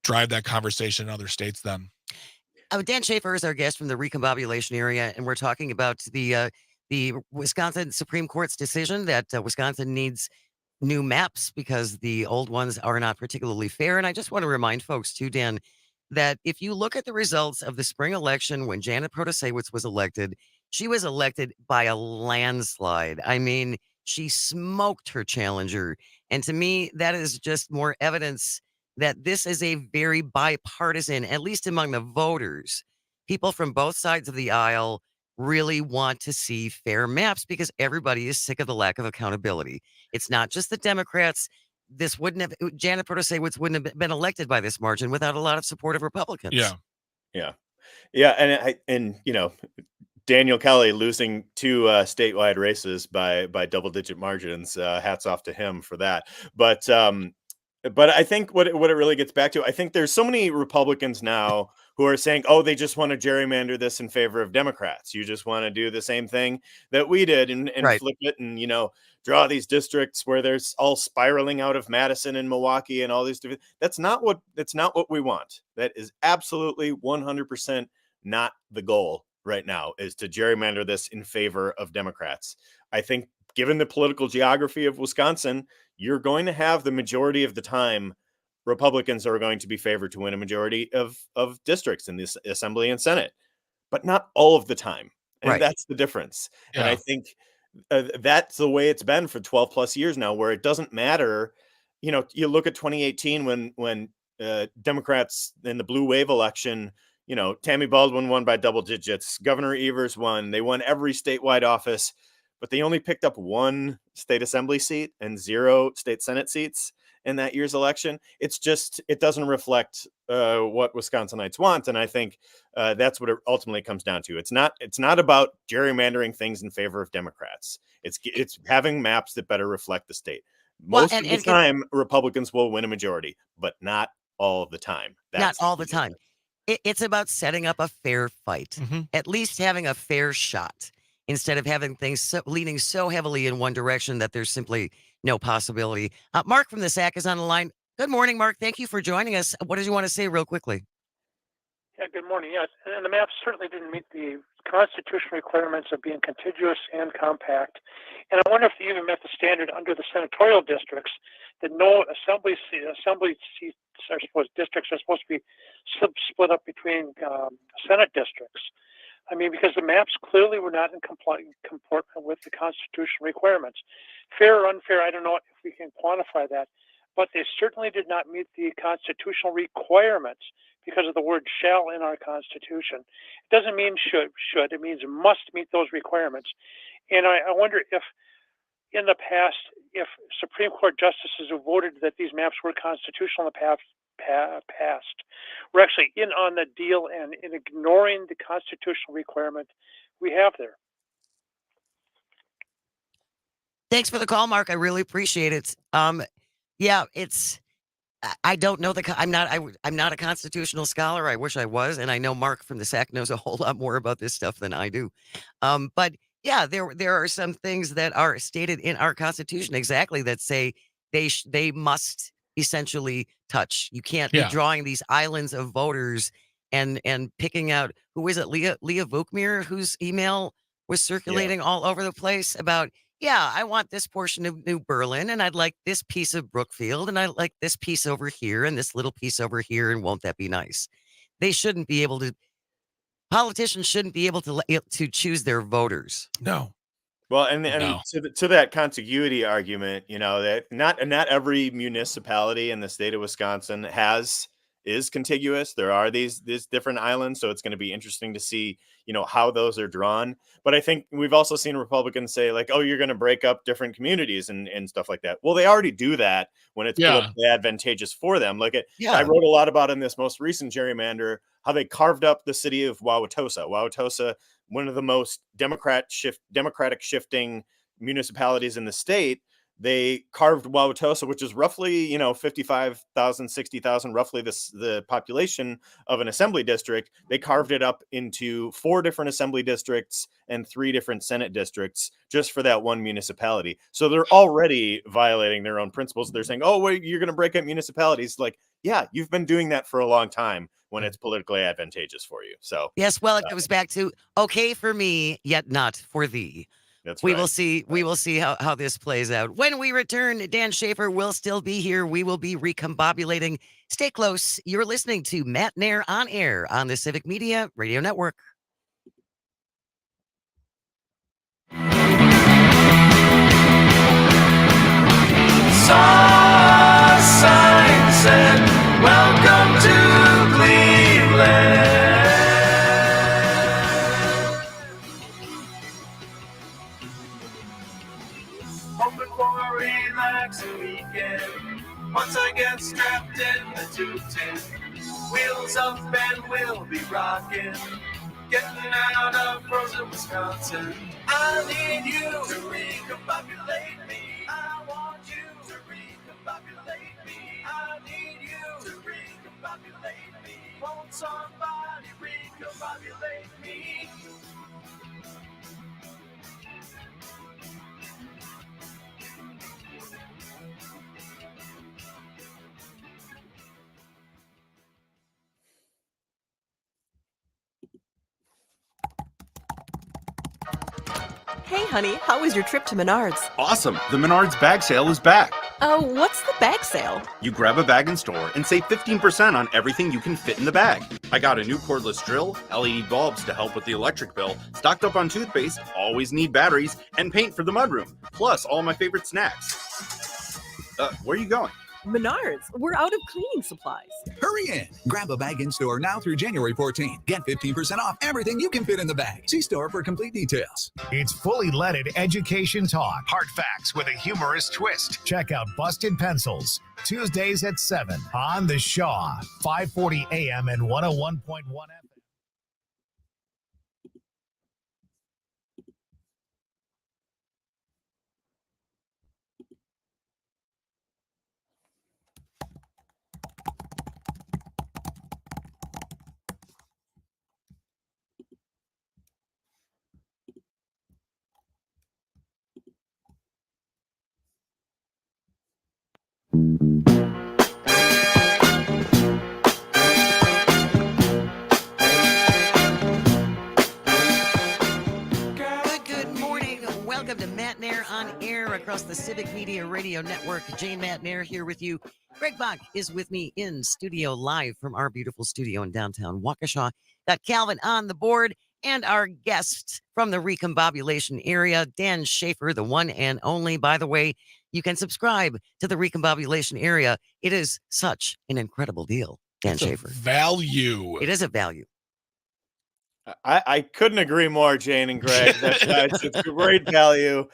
drive that conversation in other states. Then, Dan Schaefer is our guest from the recombobulation area, and we're talking about the Wisconsin Supreme Court's decision that Wisconsin needs new maps because the old ones are not particularly fair. And I just want to remind folks too, Dan, that if you look at the results of the spring election when Janet Protasiewicz was elected, she was elected by a landslide. I mean, she smoked her challenger. And to me, that is just more evidence that this is a very bipartisan, at least among the voters. People from both sides of the aisle really want to see fair maps because everybody is sick of the lack of accountability. It's not just the Democrats. Janet Protasiewicz wouldn't have been elected by this margin without a lot of support of Republicans. Yeah. And Daniel Kelly losing two statewide races by double-digit margins. Hats off to him for that. But I think what it really gets back to, I think there's so many Republicans now who are saying, oh, they just want to gerrymander this in favor of Democrats. You just want to do the same thing that we did and right. Flip it and, draw these districts where there's all spiraling out of Madison and Milwaukee and all these different. That's not what we want. That is absolutely 100% not the goal right now, is to gerrymander this in favor of Democrats. I think given the political geography of Wisconsin, you're going to have the majority of the time Republicans are going to be favored to win a majority of districts in this Assembly and Senate, but not all of the time. And that's the difference. Yeah. And I think that's the way it's been for 12 plus years now, where it doesn't matter. You look at 2018 when Democrats in the blue wave election, Tammy Baldwin won by double digits. Governor Evers won. They won every statewide office, but they only picked up one state assembly seat and 0 state Senate seats in that year's election. It doesn't reflect what Wisconsinites want. And I think that's what it ultimately comes down to. It's not about gerrymandering things in favor of Democrats. It's having maps that better reflect the state. Most of the time, Republicans will win a majority, but not all the time. Not all the time. It's about setting up a fair fight, at least having a fair shot, instead of having things leaning so heavily in one direction that there's simply no possibility. Mark from the SAC is on the line. Good morning, Mark. Thank you for joining us. What did you want to say real quickly? Yeah, good morning. Yes, and the maps certainly didn't meet the constitutional requirements of being contiguous and compact. And I wonder if they even met the standard under the senatorial districts that no assembly seats districts are supposed to be split up between Senate districts. I mean, because the maps clearly were not in comportment with the constitutional requirements. Fair or unfair, I don't know if we can quantify that, but they certainly did not meet the constitutional requirements because of the word shall in our Constitution. It doesn't mean should, it means must meet those requirements. And I wonder if in the past, if Supreme Court justices who voted that these maps were constitutional in the past were actually in on the deal and in ignoring the constitutional requirement we have there. Thanks for the call, Mark. I really appreciate it. Yeah, I don't know I'm not a constitutional scholar. I wish I was, and I know Mark from the SAC knows a whole lot more about this stuff than I do. But yeah, there are some things that are stated in our Constitution exactly that say they must essentially touch. You can't be drawing these islands of voters and picking out who is it, Leah Vukmir, whose email was circulating all over the place about. Yeah, I want this portion of New Berlin, and I'd like this piece of Brookfield, and I like this piece over here, and this little piece over here, and won't that be nice? They shouldn't be able to. Politicians shouldn't be able to choose their voters. No. Well, and to that contiguity argument, that not every municipality in the state of Wisconsin is contiguous. There are these different islands, so it's going to be interesting to see, how those are drawn. But I think we've also seen Republicans say like, "Oh, you're going to break up different communities and stuff like that." Well, they already do that when it's politically advantageous for them. Like I wrote a lot about in this most recent gerrymander how they carved up the city of Wauwatosa. Wauwatosa, one of the most democratic shifting municipalities in the state. They carved Wauwatosa, which is roughly, 55,000, 60,000, roughly the population of an assembly district. They carved it up into 4 different assembly districts and 3 different Senate districts just for that one municipality. So they're already violating their own principles. They're saying, oh, wait, you're going to break up municipalities. Like, yeah, you've been doing that for a long time when it's politically advantageous for you. So yes, well, it goes back to okay for me, yet not for thee. We will see. We will see how this plays out. When we return, Dan Schaefer will still be here. We will be recombobulating. Stay close. You're listening to Matenaer On Air on the Civic Media Radio Network. Saw signs and welcome to Cleveland. Hoping for a relaxing weekend. Once I get strapped in the 210, wheels up and we'll be rocking. Getting out of frozen Wisconsin. I need you to recombobulate me. I want you to recombobulate me. I need you to recombobulate me. Won't somebody recombobulate me? Hey, honey, how was your trip to Menards? Awesome. The Menards bag sale is back. Oh, what's the bag sale? You grab a bag in store and save 15% on everything you can fit in the bag. I got a new cordless drill, LED bulbs to help with the electric bill, stocked up on toothpaste, always need batteries, and paint for the mudroom, plus all my favorite snacks. Where are you going? Menards, we're out of cleaning supplies. Hurry in. Grab a bag in store now through January 14. Get 15% off everything you can fit in the bag. See store for complete details. It's fully leaded education talk. Hard facts with a humorous twist. Check out Busted Pencils. Tuesdays at 7 on the Shaw. 540 AM and 101.1 FM. across the Civic Media Radio Network. Jane Matenaer here with you. Greg Bach is with me in studio live from our beautiful studio in downtown Waukesha. Got Calvin on the board and our guest from the recombobulation area, Dan Schaefer, the one and only. By the way, you can subscribe to the recombobulation area. It is such an incredible deal. Dan Schaefer. Value. It is a value. I couldn't agree more, Jane and Greg. It's great value.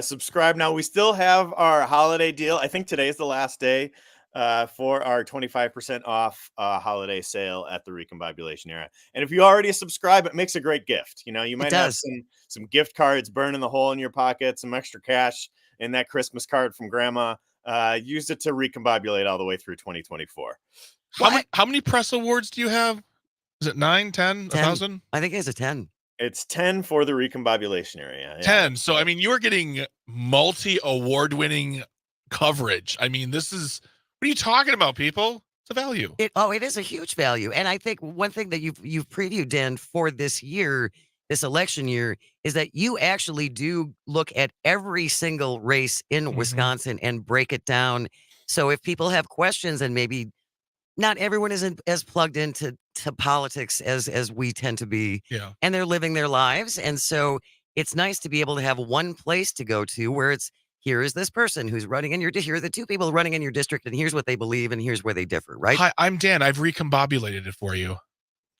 Subscribe now. We still have our holiday deal. I think today is the last day for our 25% off holiday sale at the recombobulation era. And if you already subscribe, it makes a great gift. You know, you might have some gift cards burning the hole in your pocket, some extra cash in that Christmas card from grandma. Use it to recombobulate all the way through 2024. How many press awards do you have? Is it 9, 10, 1,000? I think it's a 10. It's 10 for the recombobulation area. Yeah. 10. So, I mean, you're getting multi-award winning coverage. I mean, what are you talking about, people? It's a value. It is a huge value. And I think one thing that you've previewed, Dan, for this year, this election year, is that you actually do look at every single race in Wisconsin and break it down. So if people have questions, and maybe not everyone is as plugged into politics as we tend to be, and they're living their lives. And so it's nice to be able to have one place to go to where it's, here is this person who's running in your district, here are the two people running in your district, and here's what they believe, and here's where they differ, right? Hi, I'm Dan. I've recombobulated it for you.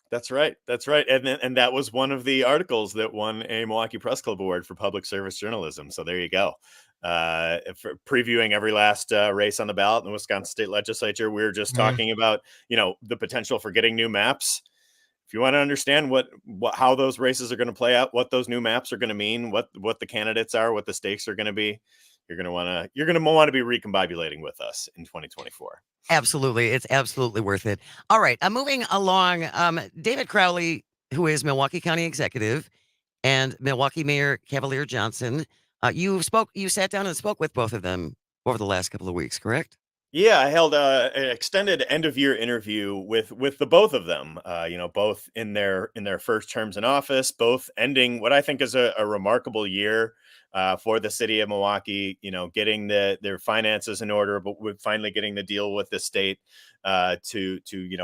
That's right. That's right. And that was one of the articles that won a Milwaukee Press Club Award for public service journalism. So there you go. For previewing every last race on the ballot in the Wisconsin State Legislature. We were just talking about, the potential for getting new maps. If you want to understand how those races are going to play out, what those new maps are going to mean, what the candidates are, what the stakes are going to be, you're going to want to be recombobulating with us in 2024. Absolutely. It's absolutely worth it. All right. I'm moving along. David Crowley, who is Milwaukee County Executive, and Milwaukee Mayor Cavalier Johnson. You sat down and spoke with both of them over the last couple of weeks, correct? Yeah, I held an extended end of year interview with the both of them. Both in their first terms in office, both ending what I think is a remarkable year for the city of Milwaukee. Getting their finances in order, but with finally getting the deal with the state to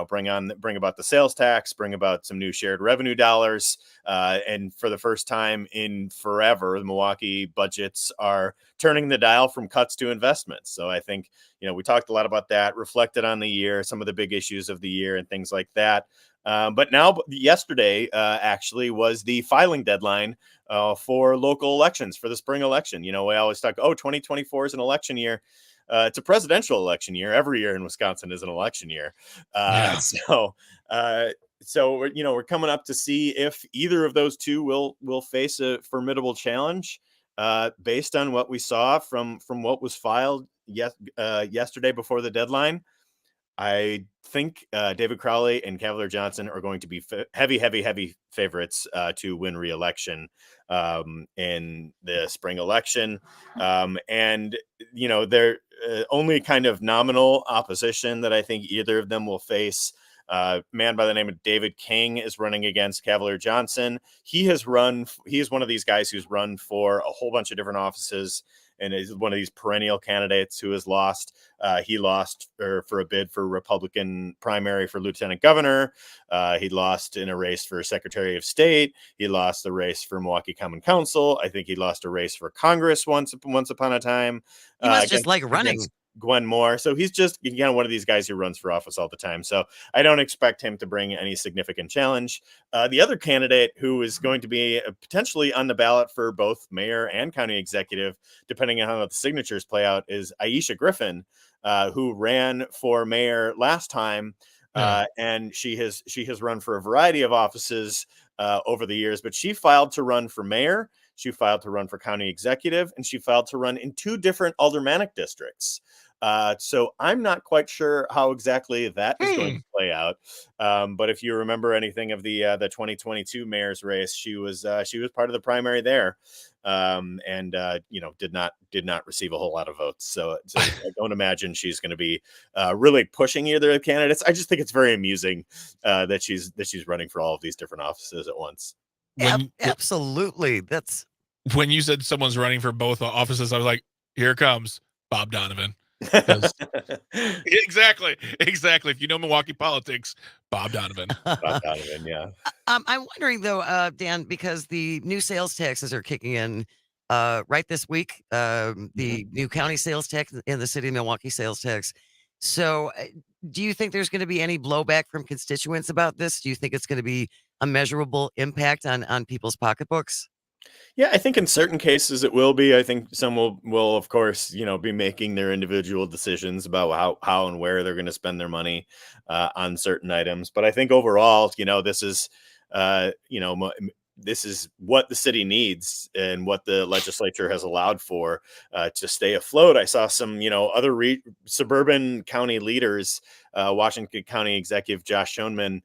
bring about the sales tax, bring about some new shared revenue dollars, and for the first time in forever, the Milwaukee budgets are turning the dial from cuts to investments. So I think we talked a lot about that, reflected on the year, some of the big issues of the year, and things like that. But now, yesterday actually was the filing deadline for local elections, for the spring election. We always talk, 2024 is an election year. It's a presidential election year. Every year in Wisconsin is an election year. So we're coming up to see if either of those two will face a formidable challenge based on what we saw from what was filed yesterday before the deadline. I think David Crowley and Cavalier Johnson are going to be heavy favorites to win re-election in the spring election. And they're only kind of nominal opposition that I think either of them will face. A man by the name of David King is running against Cavalier Johnson. He is one of these guys who's run for a whole bunch of different offices and is one of these perennial candidates who has lost. He lost for a bid for Republican primary for lieutenant governor. He lost in a race for Secretary of State. He lost the race for Milwaukee Common Council. I think he lost a race for Congress once upon a time. He must just like running. Gwen Moore. So he's just one of these guys who runs for office all the time. So I don't expect him to bring any significant challenge. The other candidate who is going to be potentially on the ballot for both mayor and county executive, depending on how the signatures play out, is Aisha Griffin, who ran for mayor last time. And she has run for a variety of offices over the years, but she filed to run for mayor. She filed to run for county executive, and she filed to run in 2 different aldermanic districts. So I'm not quite sure how exactly that is going to play out. But if you remember anything of the 2022 mayor's race, she was part of the primary there, and did not receive a whole lot of votes. So I don't imagine she's going to be really pushing either of the candidates. I just think it's very amusing that she's running for all of these different offices at once. Absolutely. That's when you said someone's running for both offices. I was like, here comes Bob Donovan. Exactly. If you know Milwaukee politics, Bob Donovan. Bob Donovan, yeah. I'm wondering though, Dan, because the new sales taxes are kicking in right this week. The new county sales tax and the city of Milwaukee sales tax. So, do you think there's going to be any blowback from constituents about this? Do you think it's going to be a measurable impact on people's pocketbooks? Yeah, I think in certain cases it will be. I think some will of course, be making their individual decisions about how and where they're going to spend their money on certain items. But I think overall, this is, this is what the city needs and what the legislature has allowed for to stay afloat. I saw some, other suburban county leaders, Washington County Executive Josh Schoenman,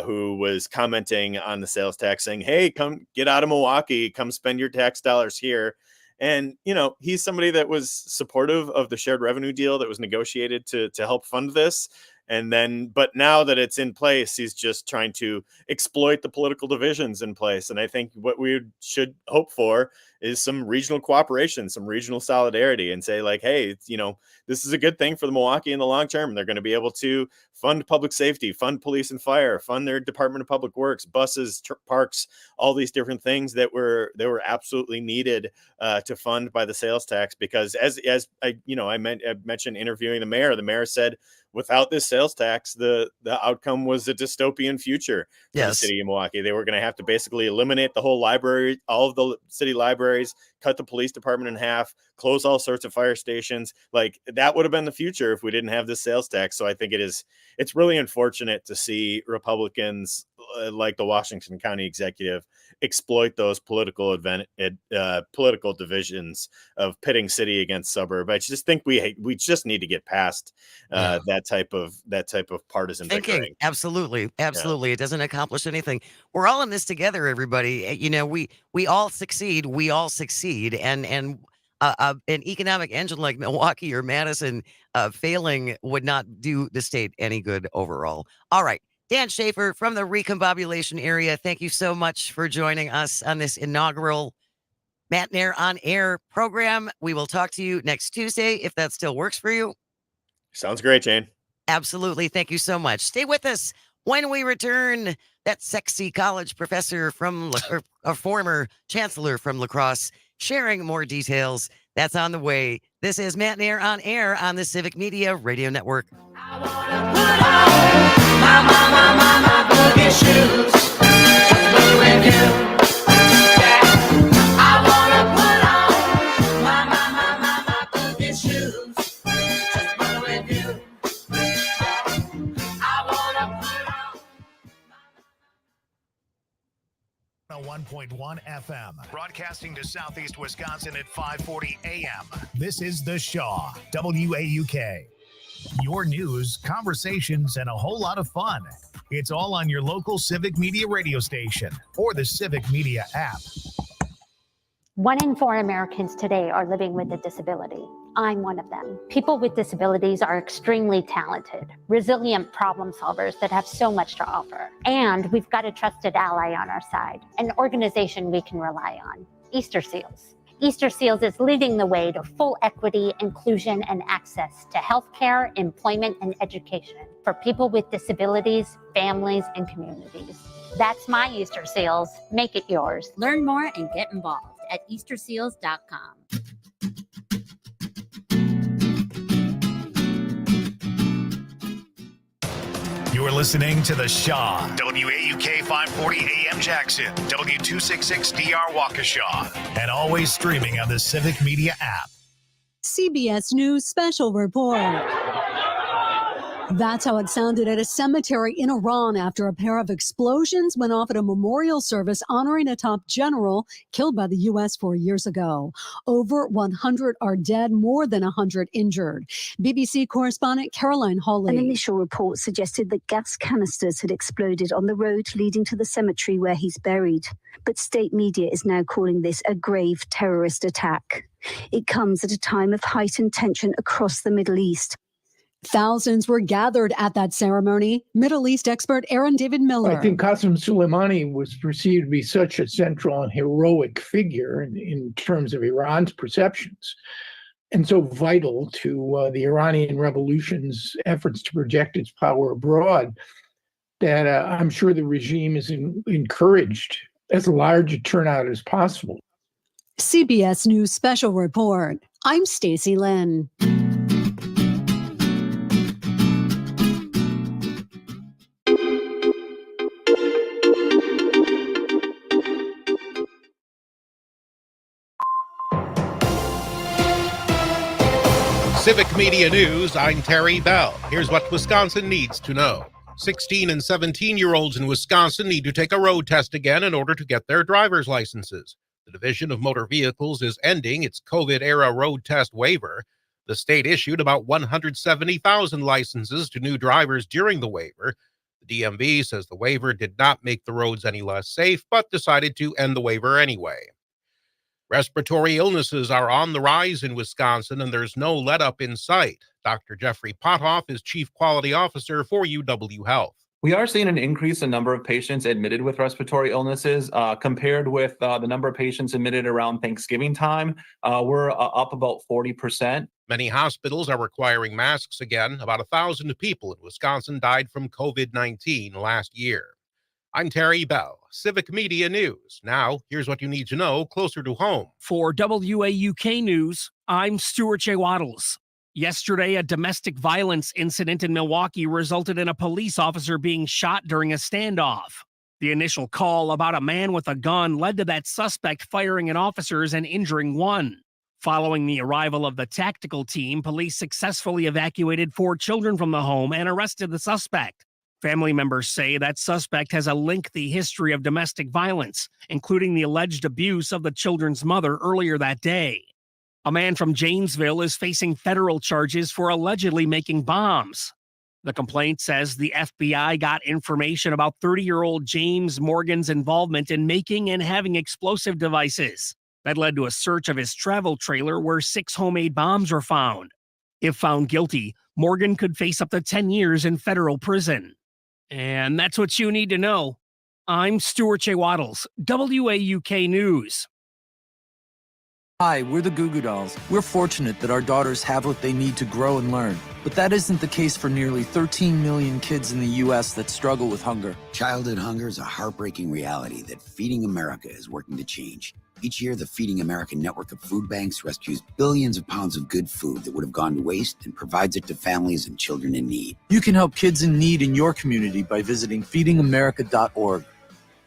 who was commenting on the sales tax saying, hey, come get out of Milwaukee, come spend your tax dollars here. And, he's somebody that was supportive of the shared revenue deal that was negotiated to help fund this. And then, but now that it's in place, he's just trying to exploit the political divisions in place. And I think what we should hope for is some regional cooperation, some regional solidarity, and say like, hey, this is a good thing for the Milwaukee in the long term. They're going to be able to fund public safety, fund police and fire, fund their Department of Public Works, buses, parks, all these different things that were absolutely needed to fund by the sales tax. Because as I mentioned interviewing the mayor said, without this sales tax, the outcome was a dystopian future for the city of Milwaukee. They were going to have to basically eliminate the whole library, all of the city libraries, cut the police department in half, close all sorts of fire stations. Like that would have been the future if we didn't have this sales tax. So I think it's really unfortunate to see Republicans like the Washington County Executive exploit those political divisions of pitting city against suburb. I just think we just need to get past that type of partisan thinking. bickering. Absolutely. It doesn't accomplish anything. We're all in this together, everybody. We all succeed. And an economic engine like Milwaukee or Madison failing would not do the state any good overall. All right. Dan Schaefer from the Recombobulation area, thank you so much for joining us on this inaugural Matenaer On Air program. We will talk to you next Tuesday, if that still works for you. Sounds great, Jane. Absolutely. Thank you so much. Stay with us when we return. That sexy college professor from a former chancellor from La Crosse sharing more details. That's on the way. This is Matenaer On Air on the Civic Media Radio Network. My boogie shoes, just blue you. I wanna put on my boogie shoes, just blue you. I wanna put on 101.1 FM, broadcasting to Southeast Wisconsin at 540 AM. This is The Shaw, WAUK. Your news, conversations, and a whole lot of fun. It's all on your local Civic Media radio station or the Civic Media app. 1 in 4 Americans today are living with a disability. I'm one of them. People with disabilities are extremely talented, resilient problem solvers that have so much to offer. And we've got a trusted ally on our side, an organization we can rely on, Easter Seals. Easter Seals is leading the way to full equity, inclusion, and access to healthcare, employment, and education for people with disabilities, families, and communities. That's my Easter Seals. Make it yours. Learn more and get involved at easterseals.com. You're listening to The Shaw, WAUK 540 AM Jackson, W266DR Waukesha, and always streaming on the Civic Media app. CBS News Special Report. That's how it sounded at a cemetery in Iran after a pair of explosions went off at a memorial service honoring a top general killed by the U.S. 4 years ago. Over 100 are dead, more than 100 injured. BBC correspondent Caroline Hawley. An initial report suggested that gas canisters had exploded on the road leading to the cemetery where he's buried. But state media is now calling this a grave terrorist attack. It comes at a time of heightened tension across the Middle East. Thousands were gathered at that ceremony. Middle East expert Aaron David Miller. I think Qasem Soleimani was perceived to be such a central and heroic figure in terms of Iran's perceptions and so vital to the Iranian revolution's efforts to project its power abroad that I'm sure the regime is encouraged as large a turnout as possible. CBS News Special Report. I'm Stacy Lynn. Civic Media News, I'm Terry Bell. Here's what Wisconsin needs to know. 16 and 17-year-olds in Wisconsin need to take a road test again in order to get their driver's licenses. The Division of Motor Vehicles is ending its COVID-era road test waiver. The state issued about 170,000 licenses to new drivers during the waiver. The DMV says the waiver did not make the roads any less safe, but decided to end the waiver anyway. Respiratory illnesses are on the rise in Wisconsin, and there's no let-up in sight. Dr. Jeffrey Potthoff is Chief Quality Officer for UW Health. We are seeing an increase in number of patients admitted with respiratory illnesses compared with the number of patients admitted around Thanksgiving time. We're up about 40%. Many hospitals are requiring masks again. About 1,000 people in Wisconsin died from COVID-19 last year. I'm Terry Bell, Civic Media News. Now, here's what you need to know closer to home. For WAUK News, I'm Stuart J. Waddles. Yesterday, a domestic violence incident in Milwaukee resulted in a police officer being shot during a standoff. The initial call about a man with a gun led to that suspect firing at officers and injuring one. Following the arrival of the tactical team, police successfully evacuated 4 children from the home and arrested the suspect. Family members say that suspect has a lengthy history of domestic violence, including the alleged abuse of the children's mother earlier that day. A man from Janesville is facing federal charges for allegedly making bombs. The complaint says the FBI got information about 30-year-old James Morgan's involvement in making and having explosive devices. That led to a search of his travel trailer where 6 homemade bombs were found. If found guilty, Morgan could face up to 10 years in federal prison. And that's what you need to know. I'm Stuart J. Waddles, WAUK News. Hi, we're the Goo Goo Dolls. We're fortunate that our daughters have what they need to grow and learn. But that isn't the case for nearly 13 million kids in the U.S. that struggle with hunger. Childhood hunger is a heartbreaking reality that Feeding America is working to change. Each year, the Feeding America network of food banks rescues billions of pounds of good food that would have gone to waste and provides it to families and children in need. You can help kids in need in your community by visiting feedingamerica.org.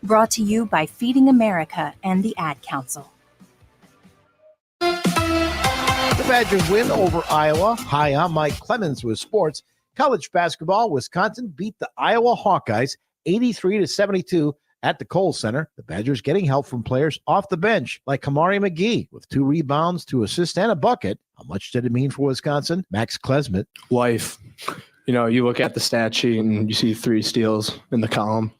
Brought to you by Feeding America and the Ad Council. The Badgers win over Iowa. Hi, I'm Mike Clemens with sports. College basketball, Wisconsin beat the Iowa Hawkeyes 83-72 at the Kohl Center. The Badgers getting help from players off the bench like Kamari McGee with 2 rebounds, 2 assists, and a bucket. How much did it mean for Wisconsin? Max Klesmet. Life. You know, you look at the stat sheet and you see 3 steals in the column.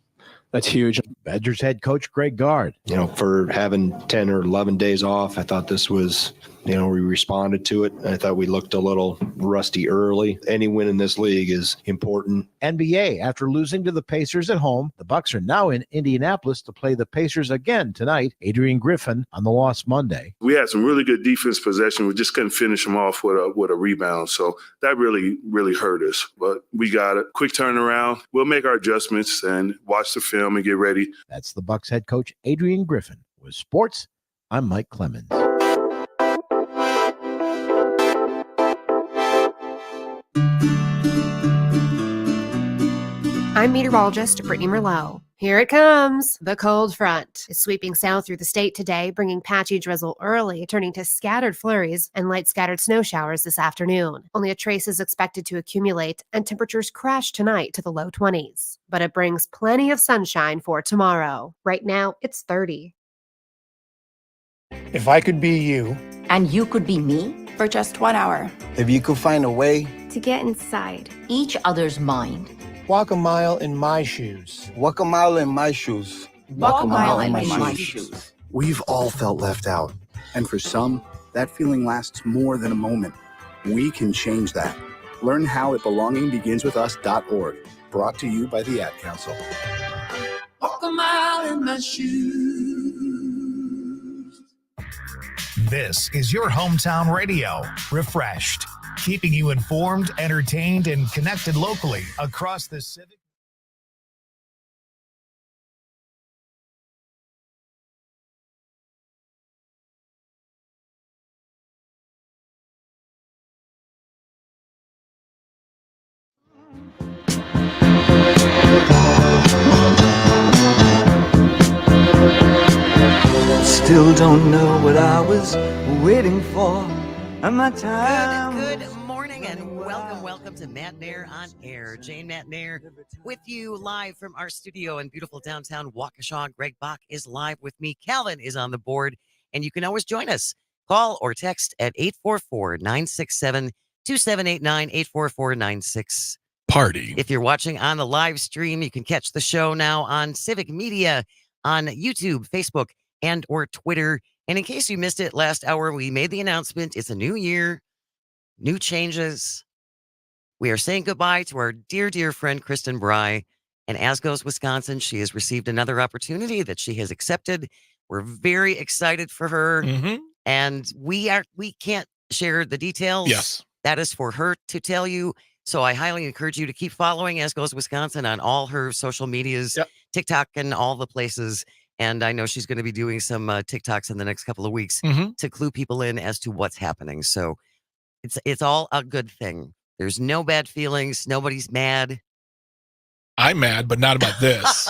That's huge. Badgers head coach Greg Gard. You know, for having 10 or 11 days off, I thought this was, we responded to it. I thought we looked a little rusty early. Any win in this league is important. NBA, after losing to the Pacers at home, the Bucks are now in Indianapolis to play the Pacers again tonight. Adrian Griffin on the loss Monday. We had some really good defense possession. We just couldn't finish them off with a rebound. So that really, really hurt us. But we got it. Quick turnaround. We'll make our adjustments and watch the film and get ready. That's the Bucks head coach Adrian Griffin. With sports, I'm Mike Clemens. I'm meteorologist Brittany Merlot. Here it comes. The cold front is sweeping south through the state today, bringing patchy drizzle early, turning to scattered flurries and light scattered snow showers this afternoon. Only a trace is expected to accumulate, and temperatures crash tonight to the low 20s. But it brings plenty of sunshine for tomorrow. Right now, it's 30. If I could be you. And you could be me? For just 1 hour. If you could find a way. To get inside. Each other's mind. Walk a mile in my shoes. Walk a mile in my shoes. Walk a mile in my shoes. We've all felt left out. And for some, that feeling lasts more than a moment. We can change that. Learn how at belongingbeginswithus.org. Brought to you by the Ad Council. Walk a mile in my shoes. This is your hometown radio, refreshed, keeping you informed, entertained, and connected locally across the Civic. Still don't know what I was waiting for. And my time. Good morning and welcome to Matenaer On Air. Jane Matenaer with you live from our studio in beautiful downtown Waukesha. Greg Bach is live with me. Calvin is on the board, and you can always join us. Call or text at 844-967-2789, 844-96. Party. If you're watching on the live stream, you can catch the show now on Civic Media, on YouTube, Facebook, and or Twitter. And in case you missed it last hour, we made the announcement. It's a new year, new changes. We are saying goodbye to our dear friend, Kristen Bry. And as goes Wisconsin, she has received another opportunity that she has accepted. We're very excited for her. And we can't share the details. Yes. That is for her to tell you. So I highly encourage you to keep following As Goes Wisconsin on all her social medias, TikTok and all the places. And I know she's going to be doing some TikToks in the next couple of weeks to clue people in as to what's happening. So it's all a good thing. There's no bad feelings. Nobody's mad. I'm mad, but not about this.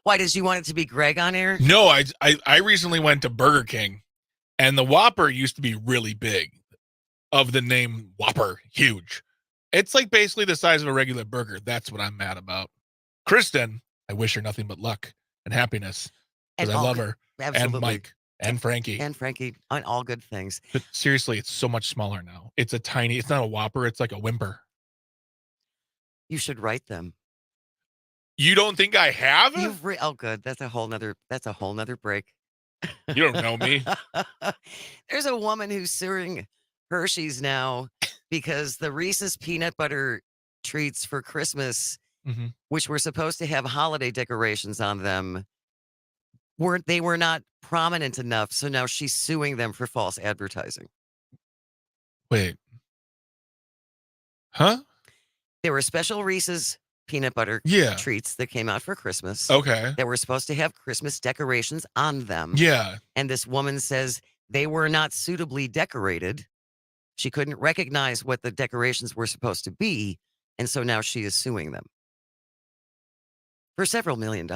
Why, did you want it to be Greg on air? No, I recently went to Burger King, and the Whopper used to be really big. Of the name Whopper, huge. It's like basically the size of a regular burger. That's what I'm mad about. Kristen, I wish her nothing but luck and happiness because I love her. Absolutely. And Mike and Frankie. And Frankie on all good things. But seriously, it's so much smaller now. It's not a Whopper. It's like a whimper. You should write them. You don't think I have? Oh, good. That's a whole nother break. You don't know me. There's a woman who's suing Hershey's now because the Reese's peanut butter treats for Christmas, which were supposed to have holiday decorations on them, were not prominent enough. So now she's suing them for false advertising. Wait. Huh? There were special Reese's peanut butter treats that came out for Christmas. Okay. That were supposed to have Christmas decorations on them. Yeah. And this woman says they were not suitably decorated. She couldn't recognize what the decorations were supposed to be, and so now she is suing them for several $1 million.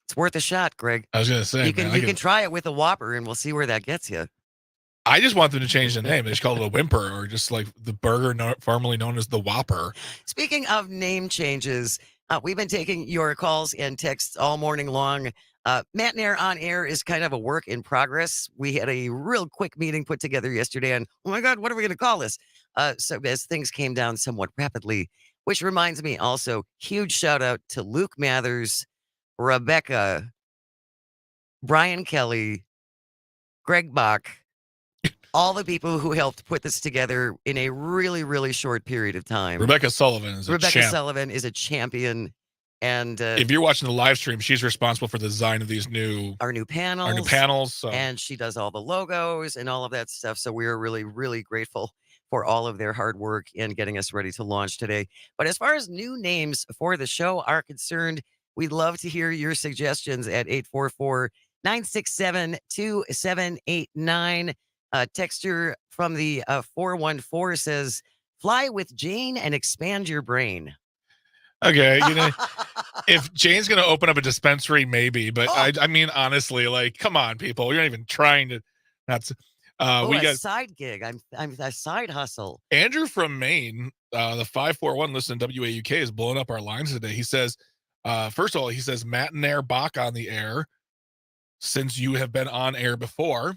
It's worth a shot, Greg. I was going to say, you can try it with a Whopper, and we'll see where that gets you. I just want them to change the name. They should call it a whimper, or just like the burger formerly known as the Whopper. Speaking of name changes, we've been taking your calls and texts all morning long. Matenaer On Air is kind of a work in progress. We had a real quick meeting put together yesterday on, oh my God, what are we going to call this? So as things came down somewhat rapidly, which reminds me also, huge shout out to Luke Mathers, Rebecca, Brian Kelly, Greg Bach, all the people who helped put this together in a really, really short period of time. Rebecca Sullivan is a champion. And if you're watching the live stream, she's responsible for the design of these our new panels. So. And she does all the logos and all of that stuff. So we are really, really grateful for all of their hard work in getting us ready to launch today. But as far as new names for the show are concerned, we'd love to hear your suggestions at 844-967-2789. Texture from the 414 says, fly with Jane and expand your brain. Okay, if Jane's going to open up a dispensary, maybe. But I mean, honestly, like, come on, people. You're not even trying to. That's we got a side gig. I'm a side hustle. Andrew from Maine, the 541 listen to WAUK is blowing up our lines today. He says, first of all, he says Matenaer Bach on the air since you have been on air before.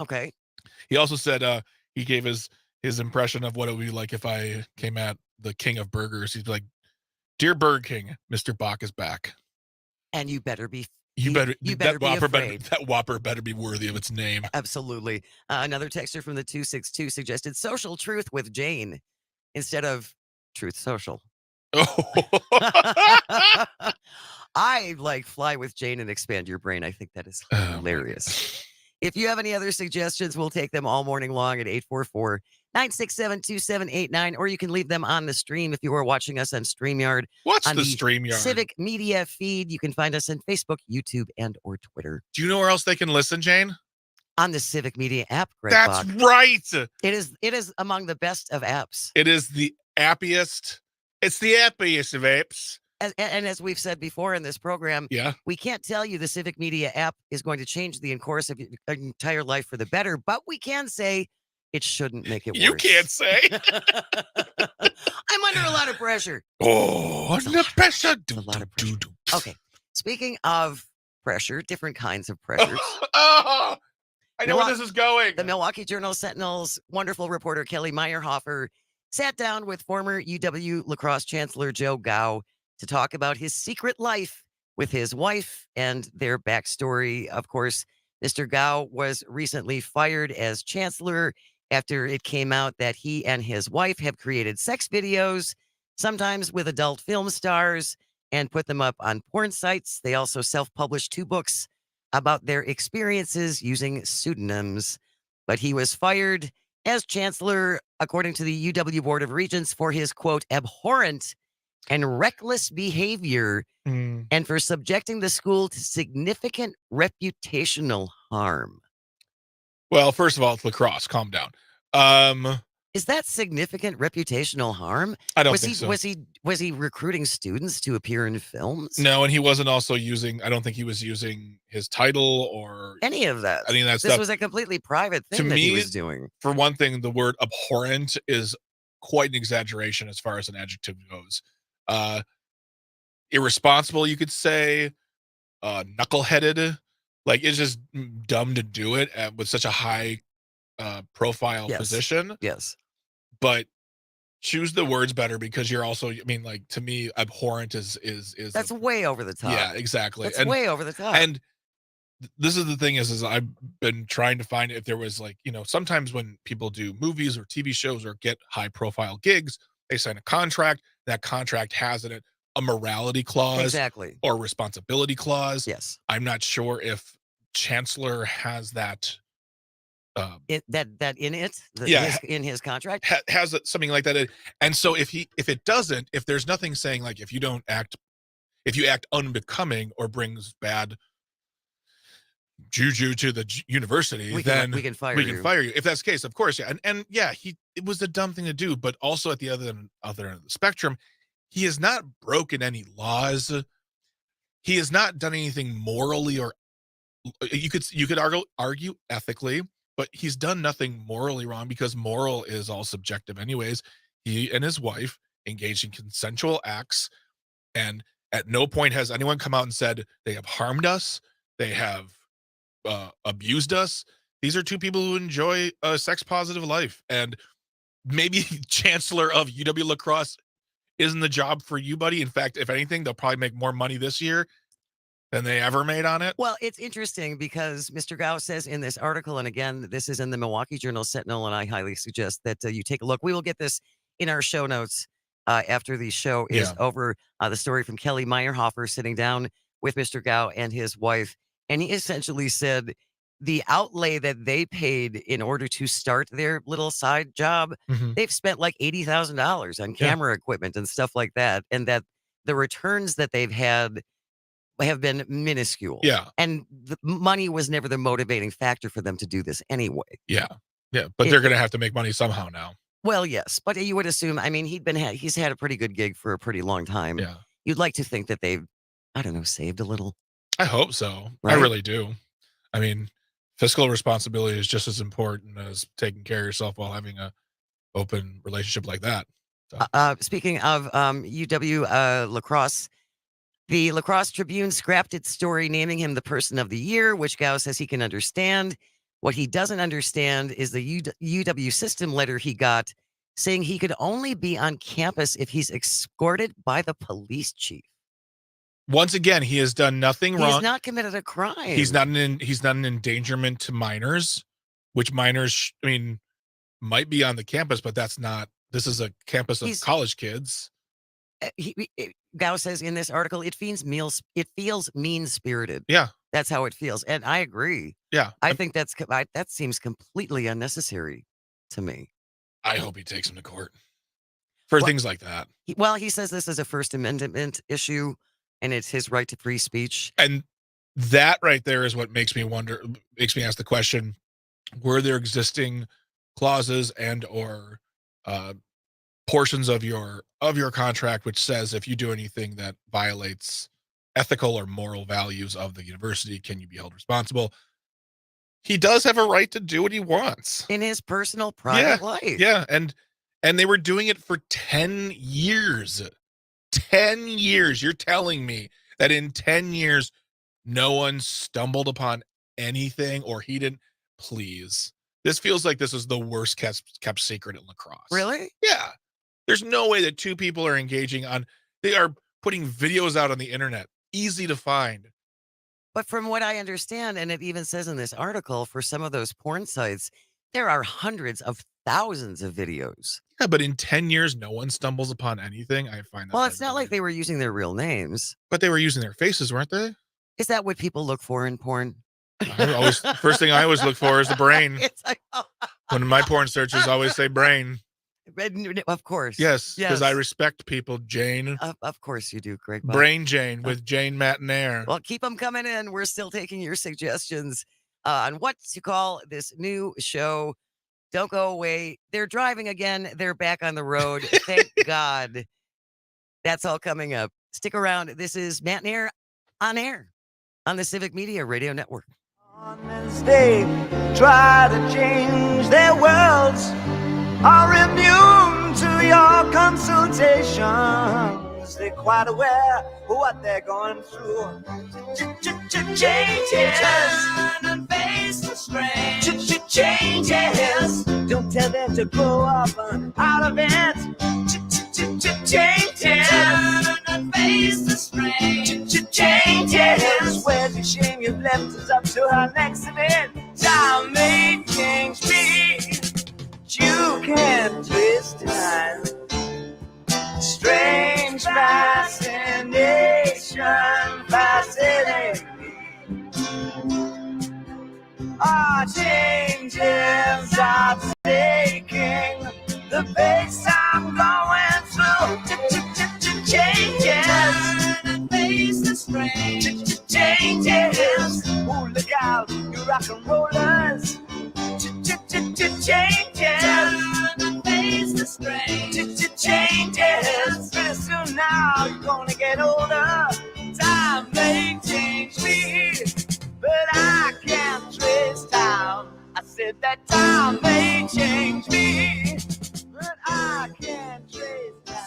Okay. He also said he gave his impression of what it would be like if I came at the king of burgers. He's like, "Dear Burger King, Mr. Bach is back, and you better be. You better that Whopper that Whopper better be worthy of its name." Absolutely. Another texter from the 262 suggested social truth with Jane instead of truth social. I like Fly with Jane and Expand Your Brain. I think that is hilarious. If you have any other suggestions, we'll take them all morning long at 844-967-2789, or you can leave them on the stream if you are watching us on StreamYard. What's on the StreamYard? Civic Media feed. You can find us on Facebook, YouTube, and or Twitter. Do you know where else they can listen, Jane? On the Civic Media app, Greg That's Bach. right. It is among the best of apps. It is the appiest. It's the appiest of apps. And as we've said before in this program, yeah, we can't tell you the Civic Media app is going to change the course of your entire life for the better, but we can say it shouldn't make it worse. You can't say. I'm under a lot of pressure. Oh, under pressure. A lot of pressure. Okay. Speaking of pressure, different kinds of pressures. Oh, I know where this is going. The Milwaukee Journal-Sentinel's wonderful reporter Kelly Meyerhofer sat down with former UW lacrosse chancellor Joe Gao to talk about his secret life with his wife and their backstory. Of course, Mr. Gao was recently fired as chancellor after it came out that he and his wife have created sex videos, sometimes with adult film stars, and put them up on porn sites. They also self-published 2 books about their experiences using pseudonyms. But he was fired as chancellor, according to the UW Board of Regents, for his, quote, abhorrent and reckless behavior and for subjecting the school to significant reputational harm. Well, first of all, it's lacrosse. Calm down. Is that significant reputational harm? I don't think so. Was he recruiting students to appear in films? No, and he wasn't also using, I don't think he was using his title or any of that. Any of that This stuff. was a completely private thing To that me, he was doing. For one thing, the word abhorrent is quite an exaggeration as far as an adjective goes. Irresponsible, you could say, knuckleheaded. Like, it's just dumb to do it with such a high profile position. Yes. But choose the words better, because you're also, I mean, like, to me, abhorrent is That's way over the top. Yeah, exactly. That's way over the top. And this is the thing is I've been trying to find if there was, like, sometimes when people do movies or TV shows or get high profile gigs, they sign a contract. That contract has in it a morality clause, exactly, or responsibility clause. Yes. I'm not sure if Chancellor has that. In his contract has something like that. And so if it doesn't, if there's nothing saying, like, if you act unbecoming or brings bad juju to the university, then we can fire you. If that's the case, of course. Yeah. And yeah, it was a dumb thing to do, but also at the other end of the spectrum, he has not broken any laws. He has not done anything morally, or you could argue ethically, but he's done nothing morally wrong, because moral is all subjective anyways. He and his wife engaged in consensual acts, and at no point has anyone come out and said they have harmed us, they have abused us. These are 2 people who enjoy a sex positive life, and maybe chancellor of UW lacrosse isn't the job for you, buddy. In fact, if anything, they'll probably make more money this year than they ever made on it. Well, it's interesting because Mr. Gao says in this article, and again, this is in the Milwaukee Journal-Sentinel, and I highly suggest that you take a look. We will get this in our show notes after the show is over. The story from Kelly Meyerhofer sitting down with Mr. Gao and his wife, and he essentially said the outlay that they paid in order to start their little side job, they've spent like $80,000 on camera equipment and stuff like that, and that the returns that they've had have been minuscule. Yeah. And the money was never the motivating factor for them to do this anyway. Yeah. Yeah. But they're going to have to make money somehow now. Well, yes. But you would assume, I mean, he's had a pretty good gig for a pretty long time. Yeah. You'd like to think that they've, I don't know, saved a little. I hope so. Right? I really do. I mean, fiscal responsibility is just as important as taking care of yourself while having a open relationship like that. So. Speaking of UW lacrosse, the Lacrosse Tribune scrapped its story naming him the Person of the Year, which Gao says he can understand. What he doesn't understand is the UW system letter he got saying he could only be on campus if he's escorted by the police chief. Once again, he has done nothing wrong. He's not committed a crime. He's not an endangerment to minors, which minors, I mean, might be on the campus, but that's not. This is a campus of college kids. Gao says in this article, it feels mean-spirited. Yeah. That's how it feels. And I agree. Yeah. I think that seems completely unnecessary to me. I hope he takes him to court for things like that. He says this is a First Amendment issue, and it's his right to free speech. And that right there is what makes me ask the question, were there existing clauses and or portions of your contract which says if you do anything that violates ethical or moral values of the university, can you be held responsible? He does have a right to do what he wants in his personal private life. Yeah, and they were doing it for 10 years. 10 years. You're telling me that in 10 years no one stumbled upon anything, or he didn't? Please. This feels like this is the worst kept secret in lacrosse. Really? Yeah. There's no way that two people are engaging on, they are putting videos out on the internet, easy to find. But from what I understand, and it even says in this article, for some of those porn sites, there are hundreds of thousands of videos. Yeah, but in 10 years, no one stumbles upon anything. I find that. Well, it's not like they were using their real names. But they were using their faces, weren't they? Is that what people look for in porn? First thing I always look for is the brain. When my porn searches always say brain. Of course. Yes, because I respect people, Jane. Of course you do, Greg. Brain Jane with Jane Matenaer. Well, keep them coming in. We're still taking your suggestions on what to call this new show. Don't go away. They're driving again. They're back on the road. Thank God. That's all coming up. Stick around. This is Matenaer On Air on the Civic Media Radio Network. They try to change their worlds, are immune to your consultations. They're quite aware of what they're going through. Changes and face the strain. Changes. Don't tell them to grow up out of it. Changes and face the strain. Changes. Where's the shame you've left us up to our next event? Time may change me. You can't twist time. Strange fascination, fascinating me. Our changes are taking the pace I'm going through. Changes and face the strain. Changes. Oh, look out, you rock and rollers. Changes and face the strain. Changes. Pretty soon now you're gonna get older. Time may change me, but I can't trace time. I said that time may change me, but I can't trace time.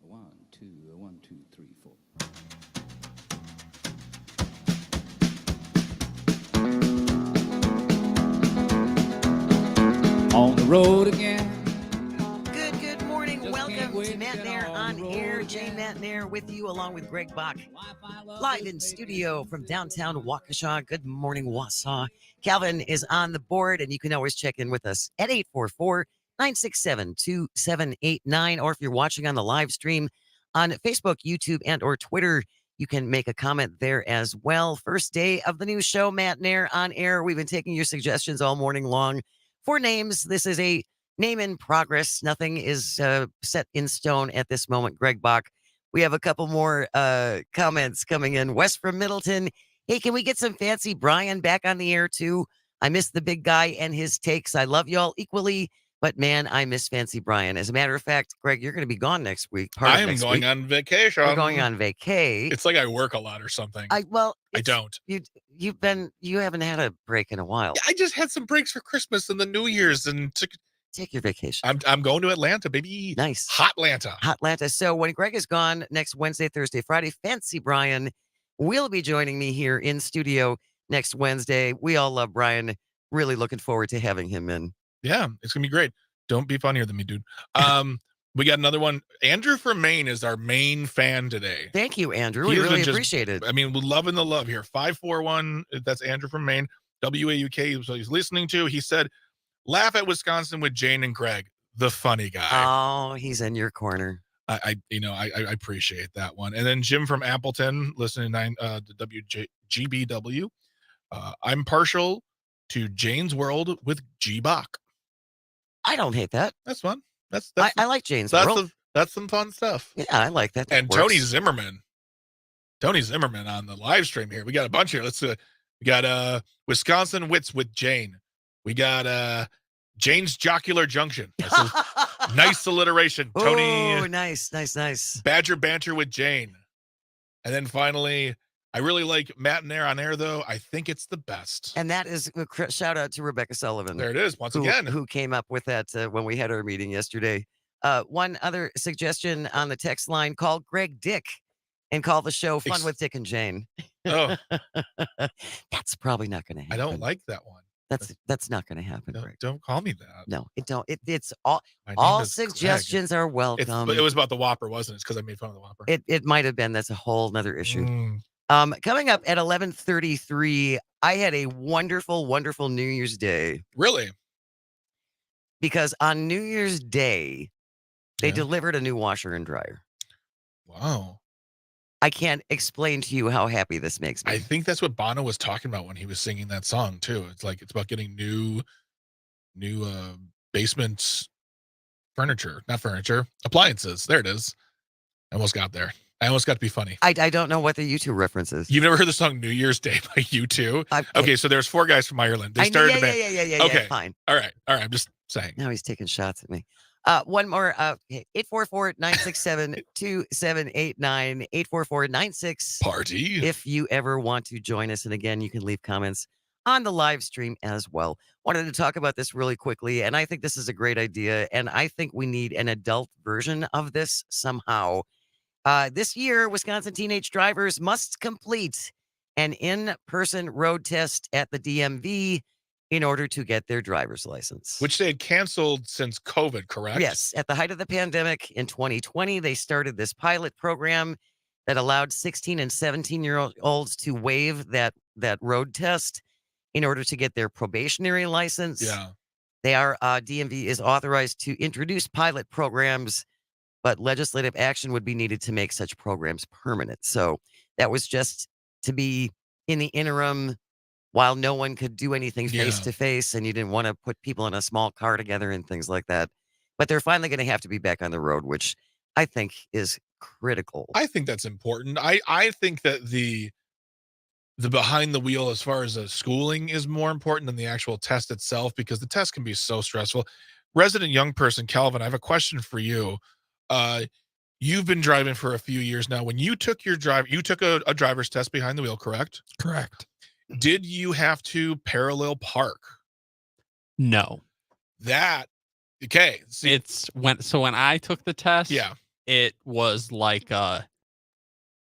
One, two, three, four. On the road again. Good morning. Welcome to Matenaer On Air. Jane Matenaer with you, along with Greg Bach, live in studio from downtown Waukesha. Good morning, Wausau. Calvin is on the board, and you can always check in with us at 844-967-2789. Or if you're watching on the live stream on Facebook, YouTube, and or Twitter, you can make a comment there as well. First day of the new show, Matenaer On Air. We've been taking your suggestions all morning long for names. This is a name in progress. Nothing is set in stone at this moment. Greg Bach, we have a couple more comments coming in. Wes from Middleton. Hey, can we get some Fancy Brian back on the air too? I miss the big guy and his takes. I love y'all equally, but man, I miss Fancy Brian. As a matter of fact, Greg, you're going to be gone next week. I am going on vacation. We're going on vacay. It's like I work a lot or something. I don't. You haven't had a break in a while. I just had some breaks for Christmas and the New Year's and take your vacation. I'm going to Atlanta, baby. Nice. Hot Atlanta. So when Greg is gone next Wednesday, Thursday, Friday, Fancy Brian will be joining me here in studio next Wednesday. We all love Brian. Really looking forward to having him in. Yeah, it's gonna be great. Don't be funnier than me, dude. We got another one. Andrew from Maine is our main fan today. Thank you, Andrew. We really appreciate it. I mean, we're loving the love here. 541. That's Andrew from Maine. WAUK. So he's listening to. He said, "Laugh at Wisconsin with Jane and Greg, the funny guy." Oh, he's in your corner. I appreciate that one. And then Jim from Appleton, listening to WGBW. I'm partial to Jane's World with G Bach. I don't hate that. That's fun. I like Jane's World. That's some fun stuff. Yeah, I like that. And Tony Zimmerman on the live stream here. We got a bunch here. We got Wisconsin Wits with Jane. We got Jane's Jocular Junction. Nice alliteration. Tony. Oh, nice. Badger Banter with Jane. And then finally, I really like Matenaer On Air, though. I think it's the best. And that is a shout out to Rebecca Sullivan. There it is, once again. Who came up with that when we had our meeting yesterday. One other suggestion on the text line, call Greg Dick and call the show Fun with Dick and Jane. Oh. That's probably not going to happen. I don't like that one. That's not going to happen, Greg. Don't call me that. No, it don't. It's all suggestions are welcome. It was about the Whopper, wasn't it? It's because I made fun of the Whopper. It might have been. That's a whole nother issue. Coming up at 11:33, I had a wonderful, wonderful New Year's Day. Really? Because on New Year's Day, they delivered a new washer and dryer. Wow. I can't explain to you how happy this makes me. I think that's what Bono was talking about when he was singing that song too. It's about getting new basement appliances. There it is. I almost got there. I almost got to be funny. I don't know what the U2 reference is. You've never heard the song New Year's Day by U2? Okay, so there's 4 guys from Ireland. They started a band. Yeah, okay, fine. All right. I'm just saying. Now he's taking shots at me. One more, 844-967-2789, 844-96 party. If you ever want to join us. And again, you can leave comments on the live stream as well. Wanted to talk about this really quickly, and I think this is a great idea, and I think we need an adult version of this somehow. This year, Wisconsin teenage drivers must complete an in-person road test at the DMV in order to get their driver's license. Which they had canceled since COVID, correct? Yes. At the height of the pandemic in 2020, they started this pilot program that allowed 16 and 17-year-olds to waive that road test in order to get their probationary license. Yeah. DMV is authorized to introduce pilot programs, but legislative action would be needed to make such programs permanent. So that was just to be in the interim while no one could do anything face to face, and you didn't want to put people in a small car together and things like that. But they're finally going to have to be back on the road, which I think is critical. I think that's important. I think that the behind the wheel as far as the schooling is more important than the actual test itself, because the test can be so stressful. Resident young person, Calvin, I have a question for you. You've been driving for a few years now. When you took a driver's test behind the wheel, correct? Correct. Did you have to parallel park? No. Okay. See, when I took the test, it was like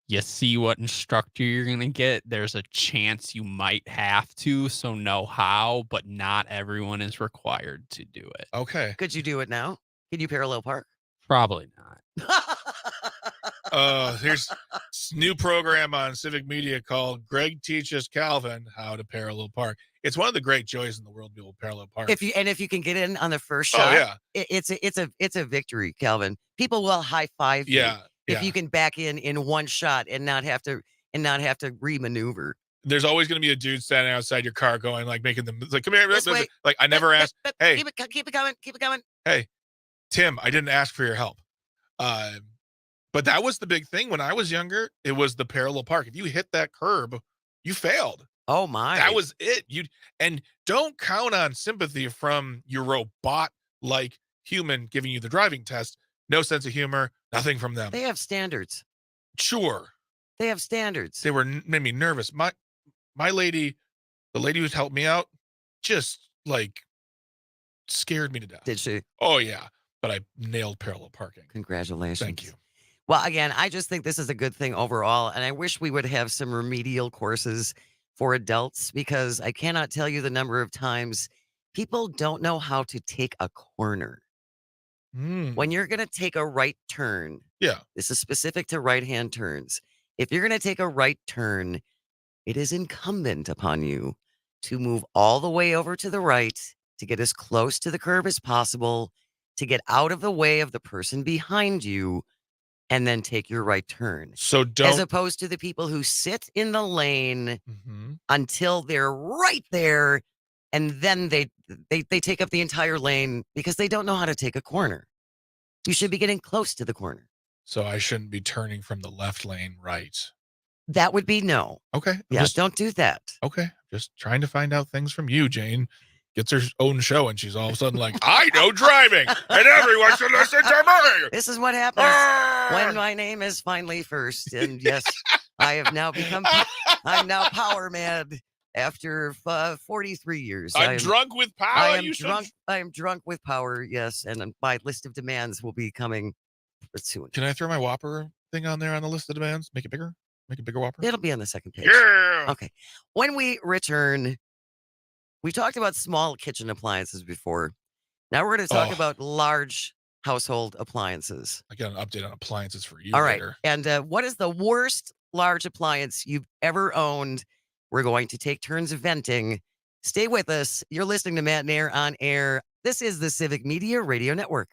you see what instructor you're gonna get. There's a chance you might have to, so know how, but not everyone is required to do it. Okay. Could you do it now? Can you parallel park? Probably not. Here's this new program on Civic Media called Greg Teaches Calvin How to Parallel Park. It's one of the great joys in the world, people parallel park. If you can get in on the first shot, it's a victory, Calvin. People will high five you if you can back in one shot and not have to remaneuver. There's always going to be a dude standing outside your car going, like, making them, like, come here. Like, I never asked, hey. Keep it coming. Hey, Tim, I didn't ask for your help. But that was the big thing when I was younger. It was the parallel park. If you hit that curb, you failed. Oh, my. That was it. And don't count on sympathy from your robot-like human giving you the driving test. No sense of humor, nothing from them. They have standards. Sure. They have standards. They made me nervous. My lady, the lady who's helped me out, just like scared me to death. Did she? Oh, yeah. But I nailed parallel parking. Congratulations. Thank you. Well, again, I just think this is a good thing overall. And I wish we would have some remedial courses for adults, because I cannot tell you the number of times people don't know how to take a corner. When you're going to take a right turn. Yeah. This is specific to right-hand turns. If you're going to take a right turn, it is incumbent upon you to move all the way over to the right, to get as close to the curb as possible, to get out of the way of the person behind you, and then take your right turn. So as opposed to the people who sit in the lane until they're right there, and then they take up the entire lane because they don't know how to take a corner. You should be getting close to the corner. So I shouldn't be turning from the left lane right. That would be no. Okay. Don't do that. Okay. Just trying to find out things from you, Jane. Gets her own show and she's all of a sudden like, I know driving and everyone should listen to me. This is what happens when my name is finally first. And yes, I'm now power mad after 43 years. I'm drunk with power. I am drunk with power. Yes. And my list of demands will be coming soon. Can I throw my Whopper thing on there on the list of demands? Make it bigger? Make a bigger Whopper? It'll be on the second page. Yeah. Okay. When we return, we talked about small kitchen appliances before. Now we're going to talk about large household appliances. I got an update on appliances for you. All right. Later. And what is the worst large appliance you've ever owned? We're going to take turns venting. Stay with us. You're listening to Matenaer On Air. This is the Civic Media Radio Network.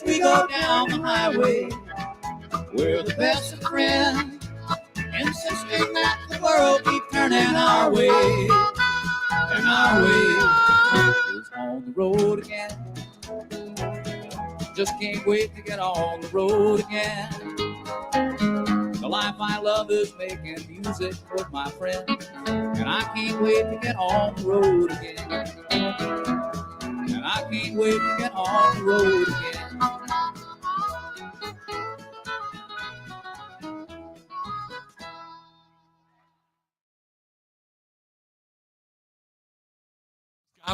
We go down the highway. We're the best of friends, insisting that the world keep turning our way. And our way is on the road again. Just can't wait to get on the road again. The life I love is making music with my friends, and I can't wait to get on the road again. And I can't wait to get on the road again.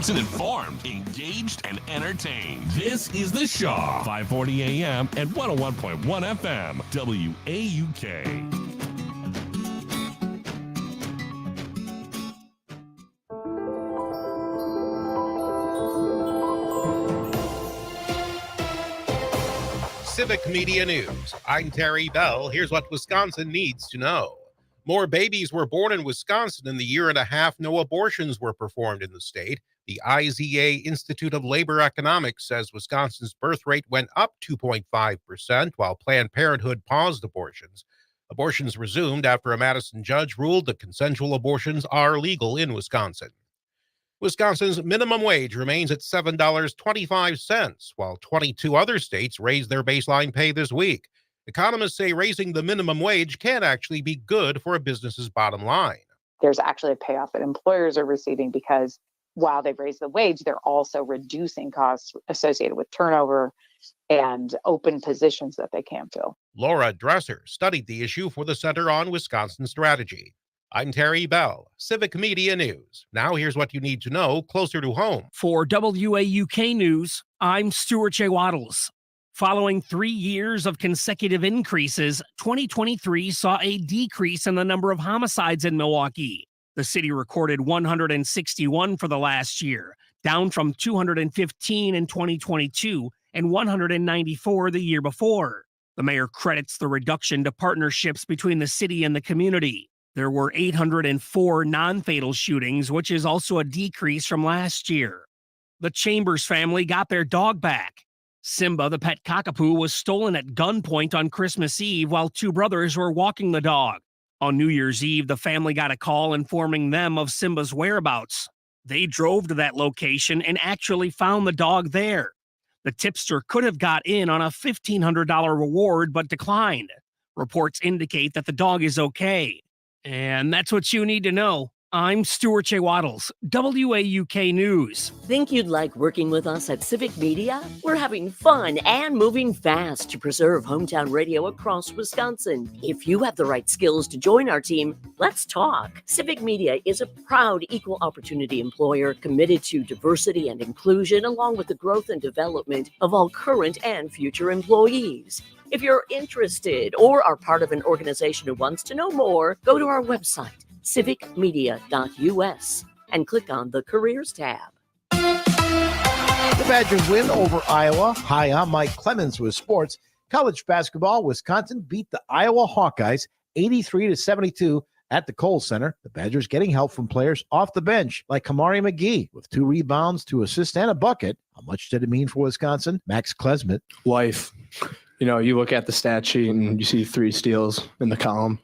Wisconsin informed, engaged, and entertained. This is The Shaw, 540 AM and 101.1 FM, WAUK. Civic Media News. I'm Terry Bell. Here's what Wisconsin needs to know. More babies were born in Wisconsin in the year and a half no abortions were performed in the state. The IZA Institute of Labor Economics says Wisconsin's birth rate went up 2.5%, while Planned Parenthood paused abortions. Abortions resumed after a Madison judge ruled that consensual abortions are legal in Wisconsin. Wisconsin's minimum wage remains at $7.25, while 22 other states raised their baseline pay this week. Economists say raising the minimum wage can actually be good for a business's bottom line. There's actually a payoff that employers are receiving because while they've raised the wage, they're also reducing costs associated with turnover and open positions that they can fill. Laura Dresser studied the issue for the Center on Wisconsin Strategy. I'm Terry Bell, Civic Media News. Now here's what you need to know closer to home. For WAUK News, I'm Stuart J. Waddles. Following 3 years of consecutive increases, 2023 saw a decrease in the number of homicides in Milwaukee. The city recorded 161 for the last year, down from 215 in 2022 and 194 the year before. The mayor credits the reduction to partnerships between the city and the community. There were 804 non-fatal shootings, which is also a decrease from last year. The Chambers family got their dog back. Simba, the pet cockapoo, was stolen at gunpoint on Christmas Eve while two brothers were walking the dog. On New Year's Eve, the family got a call informing them of Simba's whereabouts. They drove to that location and actually found the dog there. The tipster could have got in on a $1,500 reward but declined. Reports indicate that the dog is okay. And that's what you need to know. I'm Stuart J. Waddles, WAUK News. Think you'd like working with us at Civic Media? We're having fun and moving fast to preserve hometown radio across Wisconsin. If you have the right skills to join our team, let's talk. Civic Media is a proud equal opportunity employer committed to diversity and inclusion, along with the growth and development of all current and future employees. If you're interested or are part of an organization who wants to know more, go to our website, civicmedia.us, and click on the Careers tab. The Badgers win over Iowa. Hi, I'm Mike Clemens with sports. College basketball, Wisconsin beat the Iowa Hawkeyes 83-72 at the Kohl Center. The Badgers getting help from players off the bench like Kamari McGee with 2 rebounds, 2 assists, and a bucket. How much did it mean for Wisconsin? Max Klesmet. Life. You know, you look at the stat sheet and you see 3 steals in the column.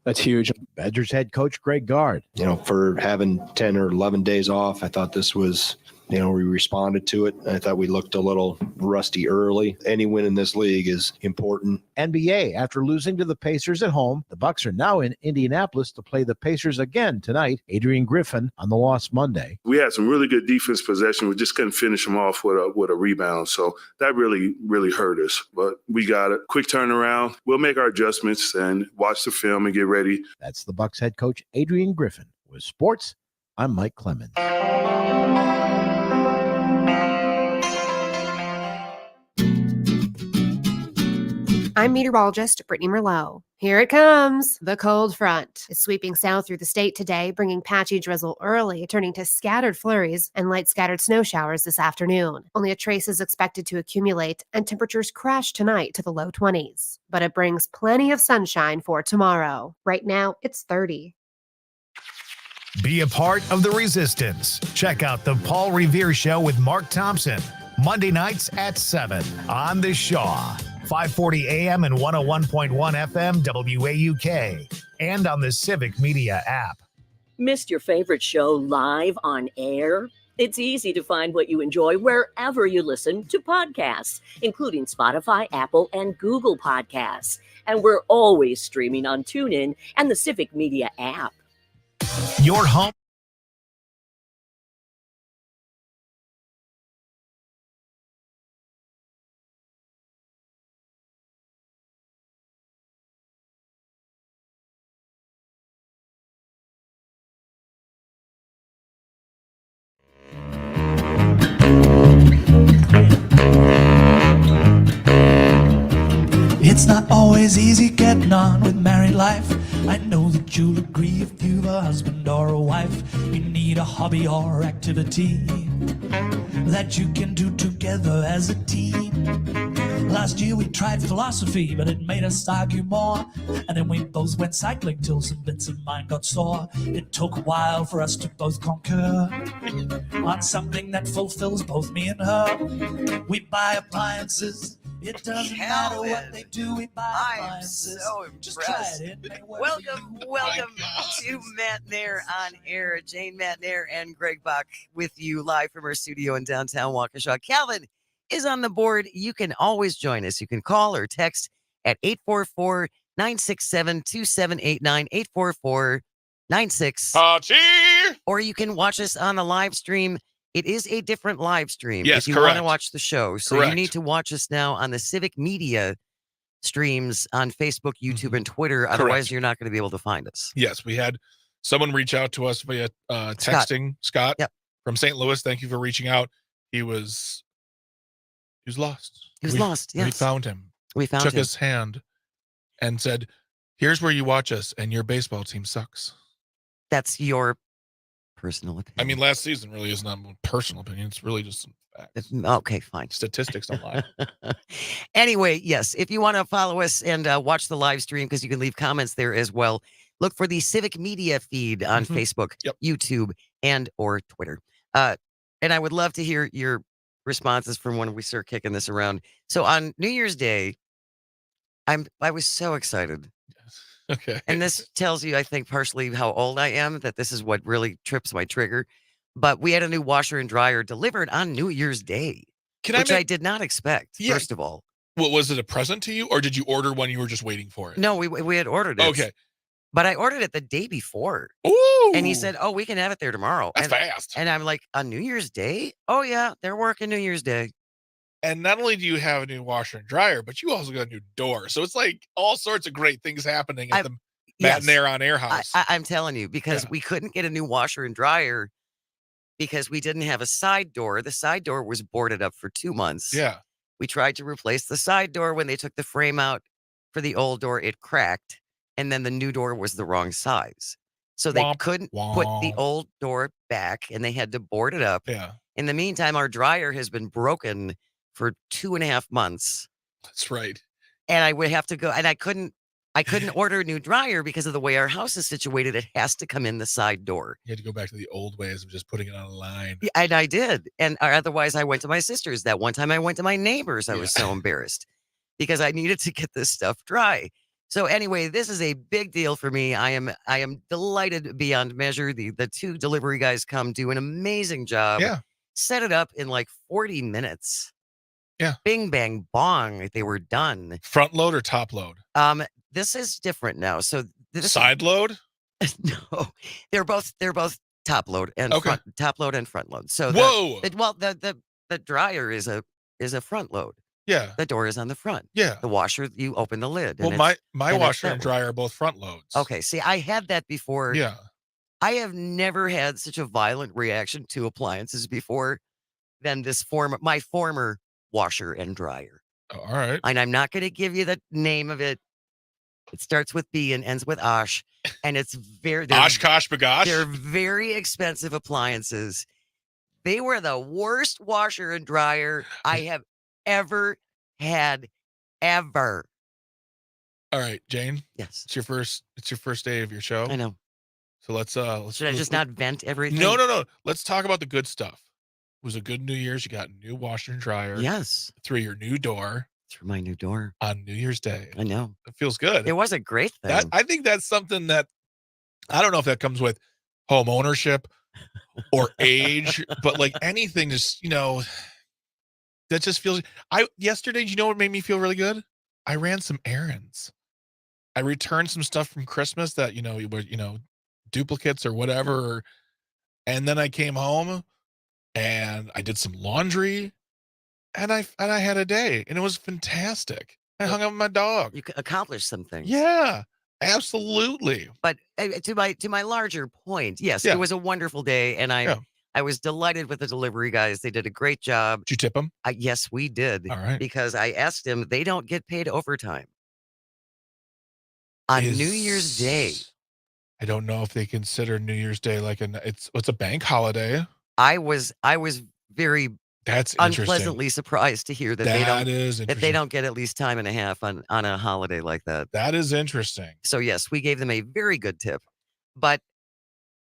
That's huge. Badgers head coach Greg Gard. You know, for having 10 or 11 days off, I thought this was, we responded to it. I thought we looked a little rusty early. Any win in this league is important. NBA, after losing to the Pacers at home, the Bucks are now in Indianapolis to play the Pacers again tonight. Adrian Griffin on the loss Monday. We had some really good defense possession. We just couldn't finish them off with a rebound. So that really, really hurt us. But we got it. Quick turnaround. We'll make our adjustments and watch the film and get ready. That's the Bucks head coach Adrian Griffin. With sports, I'm Mike Clemens. I'm meteorologist Brittany Merlot. Here it comes. The cold front is sweeping south through the state today, bringing patchy drizzle early, turning to scattered flurries and light scattered snow showers this afternoon. Only a trace is expected to accumulate, and temperatures crash tonight to the low 20s. But it brings plenty of sunshine for tomorrow. Right now, it's 30. Be a part of the resistance. Check out the Paul Revere Show with Mark Thompson, Monday nights at 7 on The Shaw. 540 AM and 101.1 FM WAUK, and on the Civic Media app. Missed your favorite show live on air? It's easy to find what you enjoy wherever you listen to podcasts, including Spotify, Apple, and Google Podcasts. And we're always streaming on TuneIn and the Civic Media app. Your home. It's not always easy getting on with married life. I know that you'll agree if you've a husband or a wife. You need a hobby or activity that you can do together as a team. Last year we tried philosophy, but it made us argue more. And then we both went cycling till some bits of mine got sore. It took a while for us to both concur on something that fulfills both me and her. We buy appliances. It doesn't matter what they do, we buy appliances. I'm so impressed. Welcome to Matenaer On Air. Jane Matenaer and Greg Bach with you live from our studio in downtown Waukesha. Calvin is on the board. You can always join us. You can call or text at 844-967-2789, 844-96. Hachi! Or you can watch us on the live stream It is a different live stream Yes, if you want to correct. watch the show. So you need to watch us now on the Civic Media streams on Facebook, YouTube, and Twitter. Otherwise, you're not going to be able to find us. Yes, we had someone reach out to us via texting. Scott from St. Louis. Thank you for reaching out. He was lost. He was lost. Yes, we found him. We found Took him. his hand and said, "Here's where you watch us, and your baseball team sucks." That's your personal opinion. I mean, last season really is not my personal opinion. It's really just some facts. Okay, fine. Statistics don't lie. Anyway, yes, if you want to follow us and watch the live stream, because you can leave comments there as well, look for the Civic Media feed on Facebook, YouTube, and or Twitter. And I would love to hear your responses from when we start kicking this around. So on New Year's Day, I was so excited. Okay. And this tells you, I think, partially how old I am, that this is what really trips my trigger. But we had a new washer and dryer delivered on New Year's Day, which I did not expect, first of all. Well, was it a present to you, or did you order one you were just waiting for it? No, we had ordered it. Okay. But I ordered it the day before. Ooh. And he said, "Oh, we can have it there tomorrow." That's fast. And I'm like, "On New Year's Day? Oh, yeah, they're working New Year's Day." And not only do you have a new washer and dryer, but you also got a new door. So it's like all sorts of great things happening at the Matenaer On Air house. I'm telling you, because we couldn't get a new washer and dryer because we didn't have a side door. The side door was boarded up for 2 months. Yeah. We tried to replace the side door. When they took the frame out for the old door, it cracked. And then the new door was the wrong size. So they couldn't put the old door back, and they had to board it up. Yeah. In the meantime, our dryer has been broken for 2.5 months. That's right. And I would have to go, and I couldn't order a new dryer because of the way our house is situated. It has to come in the side door. You had to go back to the old ways of just putting it on a line. Yeah, and I did. And otherwise, I went to my sister's. That one time I went to my neighbor's. I was so embarrassed because I needed to get this stuff dry. So anyway, this is a big deal for me. I am delighted beyond measure. The two delivery guys come, do an amazing job. Yeah. Set it up in like 40 minutes. Yeah. Bing, bang, bong. They were done. Front load or top load? This is different now. So side load? No, they're both top load and top load and front load. So whoa. The dryer is a front load. Yeah. The door is on the front. Yeah. The washer, you open the lid. Well, my washer and dryer are both front loads. Okay. See, I had that before. Yeah. I have never had such a violent reaction to appliances before than my former washer and dryer. Oh, all right. And I'm not going to give you the name of it. It starts with B and ends with Osh. And it's Oshkosh Bagosh. They're very expensive appliances. They were the worst washer and dryer I have ever had, ever. All right, Jane. Yes. It's your first day of your show. I know. So let's should I just not vent everything? No. Let's talk about the good stuff. It was a good New Year's. You got a new washer and dryer. Yes. Through your new door. Through my new door. On New Year's Day. I know. It feels good. It was a great thing. I think that's something that, I don't know if that comes with home ownership or age, but like anything just, that just feels, yesterday, you know what made me feel really good? I ran some errands. I returned some stuff from Christmas that, duplicates or whatever. And then I came home and I did some laundry and I had a day and it was fantastic. I hung out with my dog. You accomplished some things. Yeah, absolutely. But to my larger point, yes, it was a wonderful day. And I was delighted with the delivery guys. They did a great job. Did you tip them? Yes, we did. All right. Because I asked them, they don't get paid overtime on New Year's Day. I don't know if they consider New Year's Day like it's a bank holiday. I was very unpleasantly surprised to hear that they don't get at least time and a half on a holiday like that. That is interesting. So yes, we gave them a very good tip. But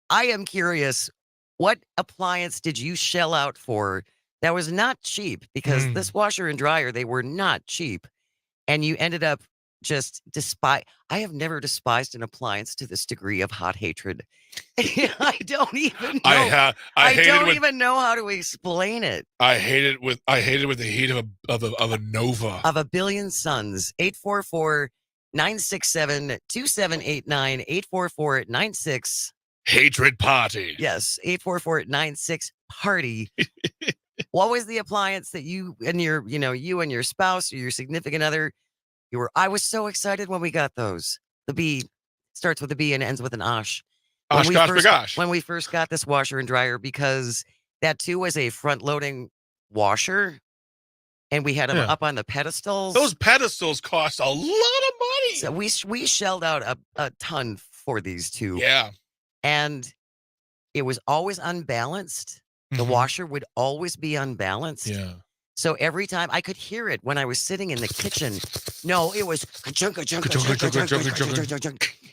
I am curious, what appliance did you shell out for that was not cheap? Because this washer and dryer, they were not cheap. And you ended up just I have never despised an appliance to this degree of hot hatred. I don't even know. I don't even know how to explain it. I hate it with the heat of a Nova. Of a billion suns. 844-967-2789. Hatred party. Yes, 844-96 party. What was the appliance that you and your spouse or your significant other, I was so excited when we got those. The B starts with a B and ends with an Osh. When we first got this washer and dryer, because that too was a front-loading washer, and we had them up on the pedestals. Those pedestals cost a lot of money. So we shelled out a ton for these two. Yeah. And it was always unbalanced. The washer would always be unbalanced. Yeah. So every time I could hear it when I was sitting in the kitchen. No, it was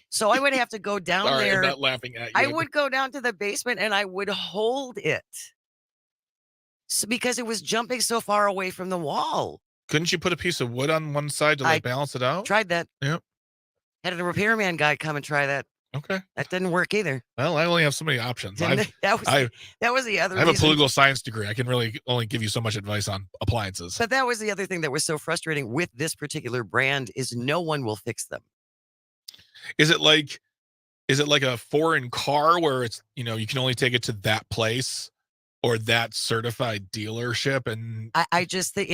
so I would have to go down there. I'm not laughing at you. I would go down to the basement and I would hold it. Because it was jumping so far away from the wall. Couldn't you put a piece of wood on one side to balance it out? Tried that. Yep. Had a repairman guy come and try that. Okay. That didn't work either. Well, I only have so many options. That was the other I have reason. a political science degree. I can really only give you so much advice on appliances. But that was the other thing that was so frustrating with this particular brand is no one will fix them. Is it like a foreign car where it's, you can only take it to that place or that certified dealership? And I just think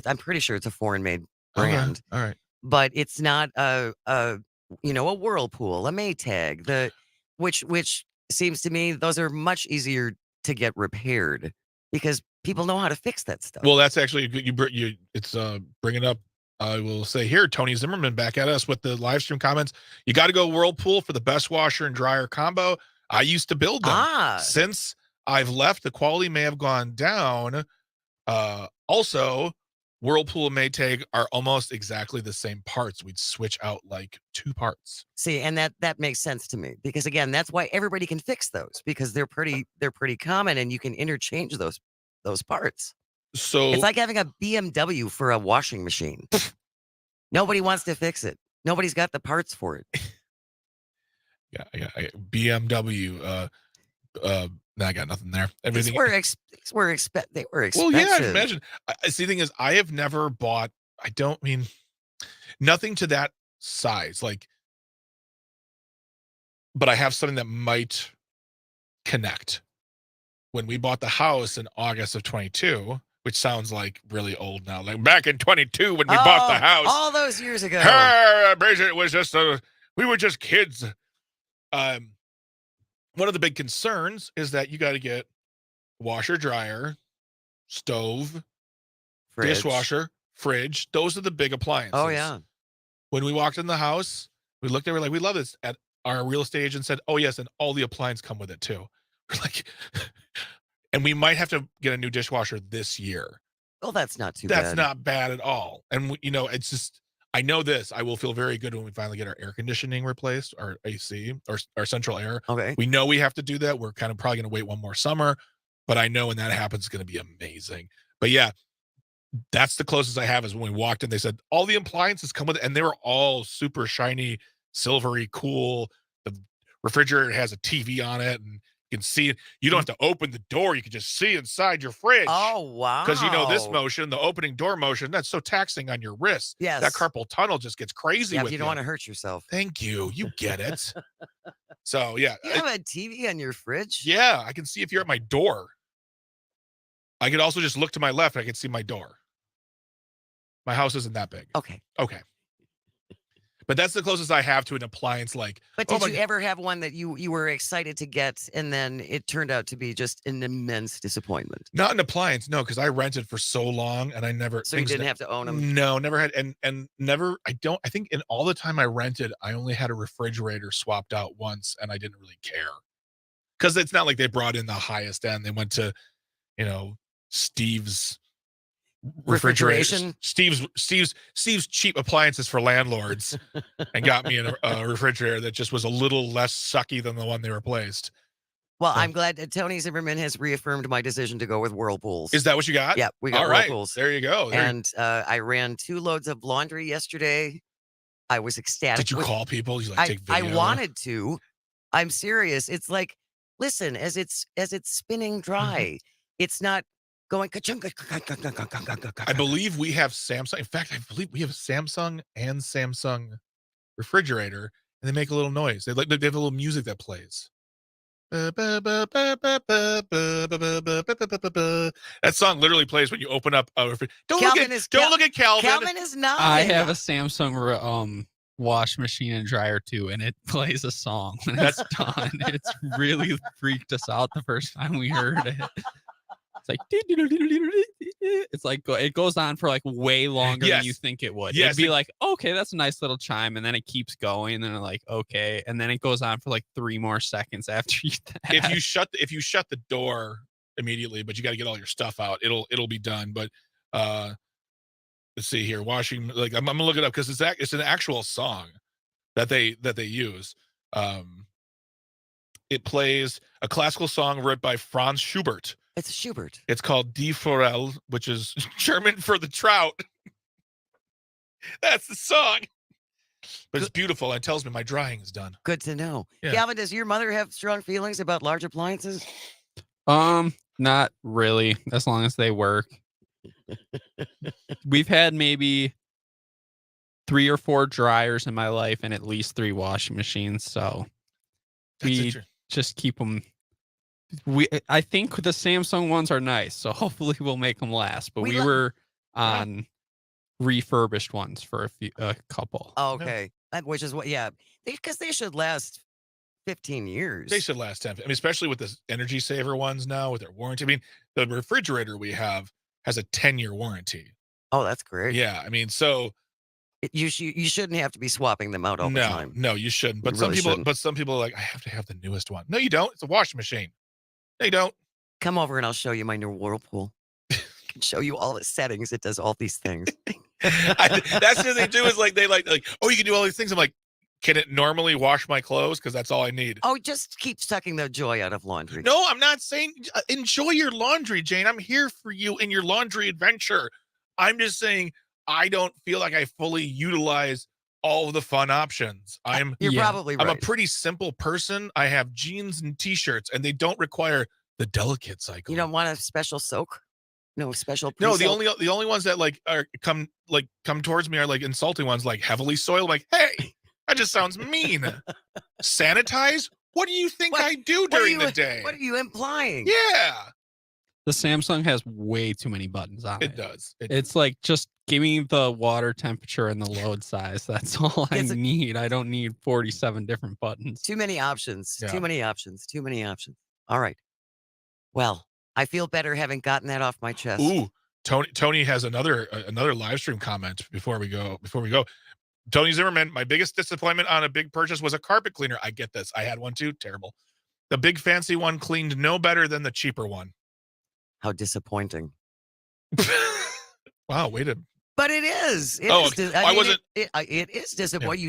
I'm pretty sure it's a foreign made brand. Okay. All right. But it's not a Whirlpool, a Maytag, which seems to me those are much easier to get repaired because people know how to fix that stuff. Well, that's actually it's bringing up. I will say here, Tony Zimmerman back at us with the live stream comments. You got to go Whirlpool for the best washer and dryer combo. I used to build them. Since I've left, the quality may have gone down. Also, Whirlpool and Maytag are almost exactly the same parts. We'd switch out like 2 parts. See, and that makes sense to me because again, that's why everybody can fix those because they're pretty common and you can interchange those parts. So it's like having a BMW for a washing machine. Nobody wants to fix it. Nobody's got the parts for it. Yeah. BMW. I got nothing there. Everything they were expensive. Well, yeah, imagine. See, the thing is, I have never bought. Nothing to that size. But I have something that might connect. When we bought the house in August of 22, which sounds like really old now, like back in 22 when we bought the house, all those years ago. It was just we were just kids. One of the big concerns is that you got to get washer, dryer, stove, dishwasher, fridge. Those are the big appliances. Oh, yeah. When we walked in the house, we looked at it, we're like, we love this. At our real estate agent said, oh, yes, and all the appliances come with it, too. We're like, and we might have to get a new dishwasher this year. Well, that's not too bad. That's not bad at all. And, it's just, I know this. I will feel very good when we finally get our air conditioning replaced, our AC, or our central air. Okay. We know we have to do that. We're kind of probably going to wait one more summer, but I know when that happens, it's going to be amazing. But yeah, that's the closest I have is when we walked in, they said all the appliances come with it, and they were all super shiny, silvery, cool. The refrigerator has a TV on it, and you can see it. You don't have to open the door. You can just see inside your fridge. Oh, wow. Because this motion, the opening door motion, that's so taxing on your wrist. Yes. That carpal tunnel just gets crazy with you. Don't want to hurt yourself. Thank you. You get it. So, yeah. You have a TV on your fridge? Yeah. I can see if you're at my door. I could also just look to my left. I can see my door. My house isn't that big. Okay. But that's the closest I have to an appliance But did you ever have one that you were excited to get and then it turned out to be just an immense disappointment? Not an appliance, no, because I rented for so long and I never. So you didn't have to own them? No, never had. And never, I think in all the time I rented, I only had a refrigerator swapped out once and I didn't really care. Because it's not like they brought in the highest end. They went to, Steve's refrigeration, Steve's cheap appliances for landlords, and got me a refrigerator that just was a little less sucky than the one they replaced. Well, I'm glad that Tony Zimmerman has reaffirmed my decision to go with Whirlpools. Is that what you got? Yeah, we got all right. Whirlpools. There you go. I ran 2 loads of laundry yesterday. I was ecstatic. Did you call people? You take video? I wanted to. I'm serious. It's like, listen, as it's spinning dry, it's not going ka-chung. I believe we have Samsung. In fact, I believe we have Samsung and Samsung refrigerator, and they make a little noise. They have a little music that plays. That song literally plays when you open up a don't look at Calvin. Calvin is not. I have a Samsung wash machine and dryer too, and it plays a song when it's done. It's really freaked us out the first time we heard it. It's like it's like it goes on for like way longer than you think it would. It'd be like, okay, that's a nice little chime, and then it keeps going, and then like, okay, and then it goes on for like 3 more seconds after you. If you shut the door immediately, but you got to get all your stuff out, it'll be done. But let's see here, washing. Like I'm gonna look it up because it's an actual song that they use. It plays a classical song written by Franz Schubert. It's Schubert. It's called Die Forelle, which is German for the trout. That's the song. But it's beautiful. It tells me my drying is done. Good to know. Yeah. Calvin, does your mother have strong feelings about large appliances? Not really, as long as they work. We've had maybe 3 or 4 dryers in my life and at least 3 washing machines. So we just keep them. I think the Samsung ones are nice, so hopefully we'll make them last. But we were on refurbished ones for a couple. Okay, which is what? Yeah, because they should last 15 years. They should last 10. I mean, especially with the energy saver ones now with their warranty. I mean, the refrigerator we have has a 10-year warranty. Oh, that's great. Yeah, I mean, so you shouldn't have to be swapping them out all the time. No, you shouldn't. But You really some people are like, I have to have the newest one. No, you don't. It's a washing machine. They don't. Come over and I'll show you my new Whirlpool. I can show you all the settings. It does all these things. That's what they do is like they like, oh, you can do all these things. I'm like, can it normally wash my clothes? Because that's all I need. Oh, just keep sucking the joy out of laundry. No, I'm not saying enjoy your laundry, Jane. I'm here for you in your laundry adventure. I'm just saying I don't feel like I fully utilize all of the fun options. You're probably right. I'm a pretty simple person. I have jeans and t-shirts, and they don't require the delicate cycle. You don't want a special soak? No special. No, the only ones that like come towards me are like insulting ones, like heavily soiled. Like, hey, that just sounds mean. Sanitize? What do you think I do during the day? What are you implying? Yeah. The Samsung has way too many buttons on it. It does. It's like, just give me the water temperature and the load size. That's all I need. I don't need 47 different buttons. Too many options. Yeah. Too many options. Too many options. All right. Well, I feel better having gotten that off my chest. Ooh, Tony has another live stream comment before we go. Tony Zimmerman, my biggest disappointment on a big purchase was a carpet cleaner. I get this. I had one too. Terrible. The big fancy one cleaned no better than the cheaper one. How disappointing. Wow, way to. But it is. It is disappointing. Yeah.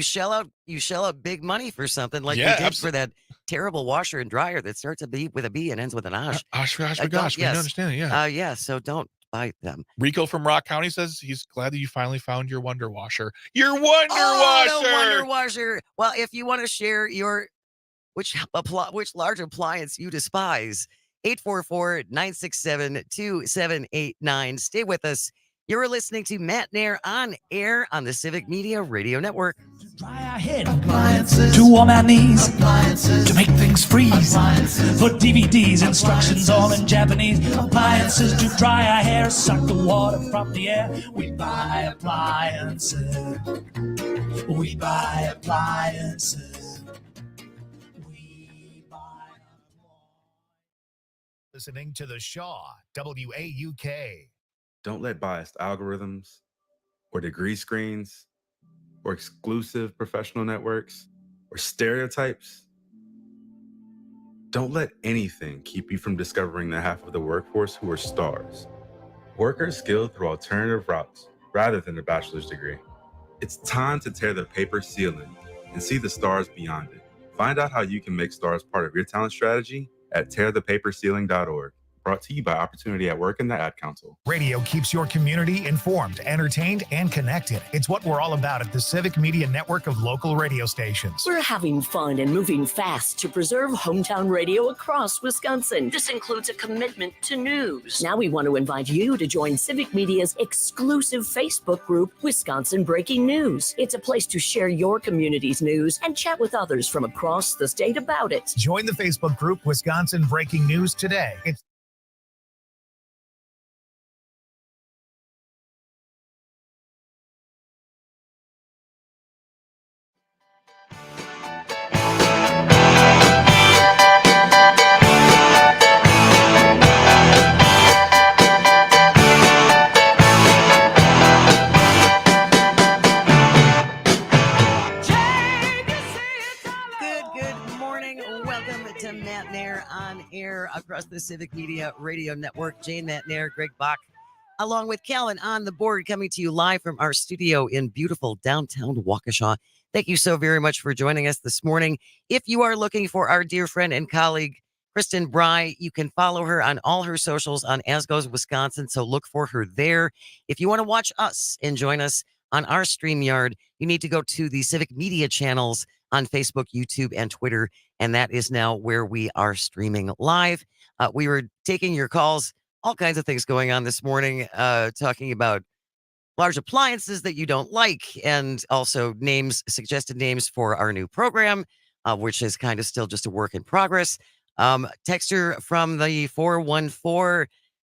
You shell out big money for something like you did for that terrible washer and dryer that starts with a B and ends with an Osh. Osh, my gosh, we don't understand it. Yeah. Yeah. So don't buy them. Rico from Rock County says he's glad that you finally found your Wonder Washer. Your Wonder Washer. The Wonder Washer. Well, if you want to share which large appliance you despise, 844-967-2789. Stay with us. You're listening to Matenaer On Air on the Civic Media Radio Network. Dry our head, appliances. To warm our knees, appliances. To make things freeze, appliances. For DVDs, instructions all in Japanese. Appliances to dry our hair, suck the water from the air. We buy appliances. We buy appliances. Listening to the Shaw, WAUK. Don't let biased algorithms or degree screens or exclusive professional networks or stereotypes. Don't let anything keep you from discovering the half of the workforce who are stars. Workers skilled through alternative routes rather than a bachelor's degree. It's time to tear the paper ceiling and see the stars beyond it. Find out how you can make stars part of your talent strategy at tearthepaperceiling.org. Brought to you by Opportunity at Work and the Ad Council. Radio keeps your community informed, entertained, and connected. It's what we're all about at the Civic Media network of local radio stations. We're having fun and moving fast to preserve hometown radio across Wisconsin. This includes a commitment to news. Now we want to invite you to join Civic Media's exclusive Facebook group, Wisconsin Breaking News. It's a place to share your community's news and chat with others from across the state about it. Join the Facebook group, Wisconsin Breaking News today. Good morning. Welcome to Matenaer On Air across the Civic Media Radio Network. Jane Matenaer, Greg Bach, along with Callan on the board, coming to you live from our studio in beautiful downtown Waukesha. Thank you so very much for joining us this morning. If you are looking for our dear friend and colleague, Kristen Bry, you can follow her on all her socials on As Goes Wisconsin, so look for her there. If you want to watch us and join us on our StreamYard, you need to go to the Civic Media channels on Facebook, YouTube, and Twitter, and that is now where we are streaming live. We were taking your calls, all kinds of things going on this morning, talking about large appliances that you don't like, and also suggested names for our new program, which is kind of still just a work in progress. Texter from the 414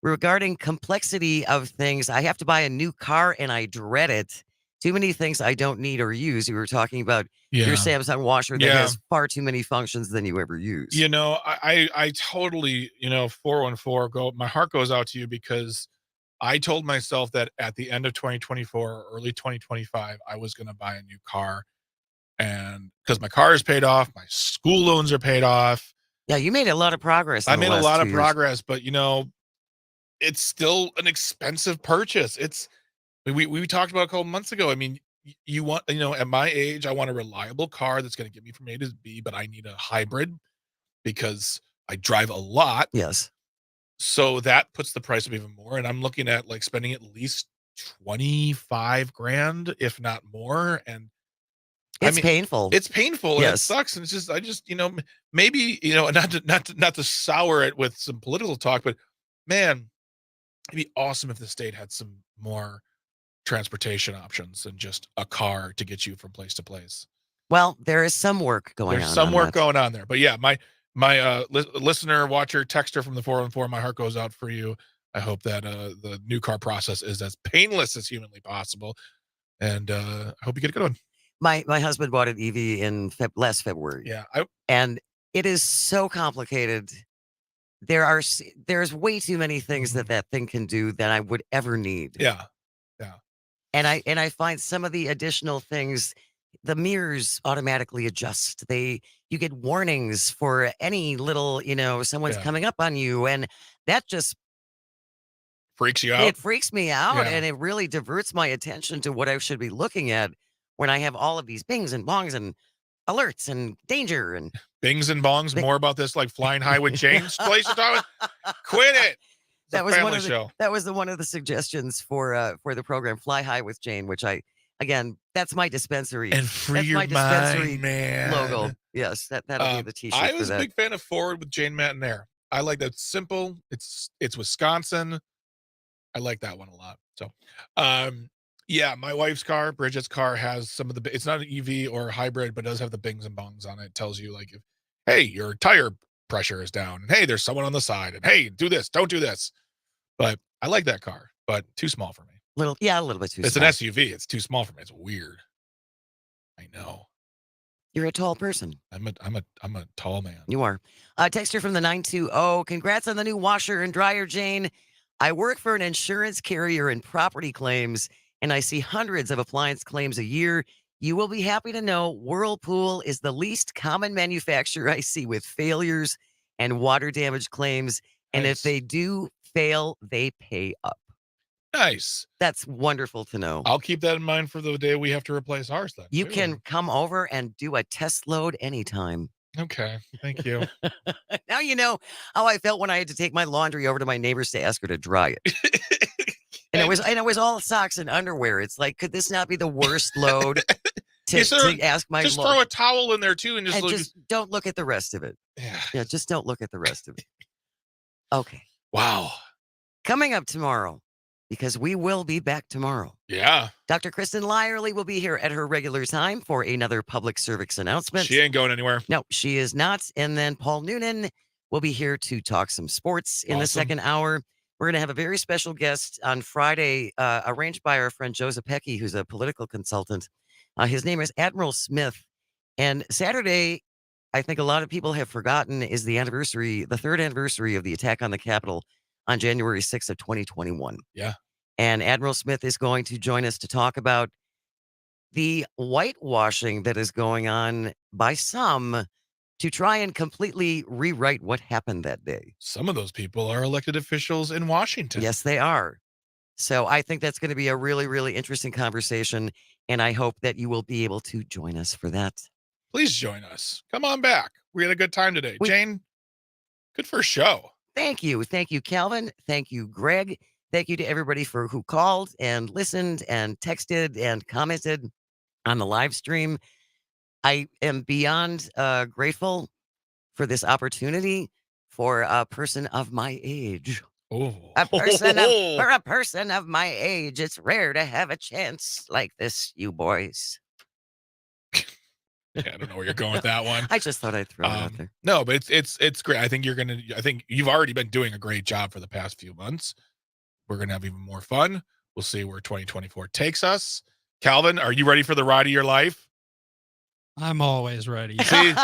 regarding complexity of things. I have to buy a new car and I dread it. Too many things I don't need or use. You were talking about your Samsung washer that has far too many functions than you ever use. I totally, 414, my heart goes out to you, because I told myself that at the end of 2024 or early 2025, I was going to buy a new car. And because my car is paid off, my school loans are paid off. Yeah, you made a lot of progress. I made a lot of progress, but it's still an expensive purchase. We talked about a couple months ago. I mean, you want, at my age, I want a reliable car that's going to get me from A to B, but I need a hybrid because I drive a lot. Yes. So that puts the price up even more. And I'm looking at like spending at least 25 grand, if not more. And it's painful. It's painful. Yes. And it sucks. And it's just, maybe, not to sour it with some political talk, but man, it'd be awesome if the state had some more transportation options than just a car to get you from place to place. Well, there is some work going on. There's some work going on there. But yeah, my listener, watcher, texter from the 414, my heart goes out for you. I hope that the new car process is as painless as humanly possible. And I hope you get a good one. My husband bought an EV in last February. Yeah. And it is so complicated. There's way too many things that thing can do that I would ever need. Yeah. And I find some of the additional things, the mirrors automatically adjust. You get warnings for any little, someone's coming up on you, and that just freaks you out. It freaks me out, and it really diverts my attention to what I should be looking at when I have all of these bings and bongs and alerts and danger and bings and bongs. More about this, like Flying High with James place you're talking about? Quit it. That was one of the suggestions for the program, Fly High with Jane, which that's my dispensary. And free that's your my dispensary mind, man. logo. Yes, that'll be the t-shirt. I was for that. a big fan of Forward with Jane Matenaer. I like that. Simple. It's Wisconsin. I like that one a lot. So, yeah, my wife's car, Bridget's car, has some of the. It's not an EV or a hybrid, but does have the bings and bongs on it. It tells you like, hey, your tire pressure is down, and hey, there's someone on the side, and hey, do this, don't do this. But I like that car, but too small for me. A little bit too small. It's an SUV. It's too small for me. It's weird. I know. You're a tall person. I'm a tall man. You are. Texter from the 920. Congrats on the new washer and dryer, Jane. I work for an insurance carrier in property claims, and I see hundreds of appliance claims a year. You will be happy to know Whirlpool is the least common manufacturer I see with failures and water damage claims. And if they do fail, they pay up. Nice. That's wonderful to know. I'll keep that in mind for the day we have to replace ours then. You can come over and do a test load anytime. Okay. Thank you. Now you know how I felt when I had to take my laundry over to my neighbor's to ask her to dry it. And it was all socks and underwear. It's like, could this not be the worst load to ask my just throw a towel in there too and just don't look at the rest of it. Yeah, just don't look at the rest of it. Okay. Wow. Coming up tomorrow, because we will be back tomorrow. Yeah. Dr. Kristen Lyerly will be here at her regular time for another public service announcement. She ain't going anywhere. No, she is not. And then Paul Noonan will be here to talk some sports in the second hour. We're going to have a very special guest on Friday, arranged by our friend Joseph Pecky, who's a political consultant. His name is Admiral Smith. And Saturday, I think a lot of people have forgotten, is the third anniversary of the attack on the Capitol on January 6th of 2021. Yeah. And Admiral Smith is going to join us to talk about the whitewashing that is going on by some to try and completely rewrite what happened that day. Some of those people are elected officials in Washington. Yes, they are. So I think that's going to be a really, really interesting conversation. And I hope that you will be able to join us for that. Please join us. Come on back. We had a good time today. Jane, good first show. Thank you. Thank you, Calvin. Thank you, Greg. Thank you to everybody who called and listened and texted and commented on the live stream. I am beyond grateful for this opportunity for a person of my age. Oh. For a person of my age, it's rare to have a chance like this, you boys. Yeah, I don't know where you're going with that one. I just thought I'd throw it out there. No, but it's great. I think you've already been doing a great job for the past few months. We're going to have even more fun. We'll see where 2024 takes us. Calvin, are you ready for the ride of your life? I'm always ready. See,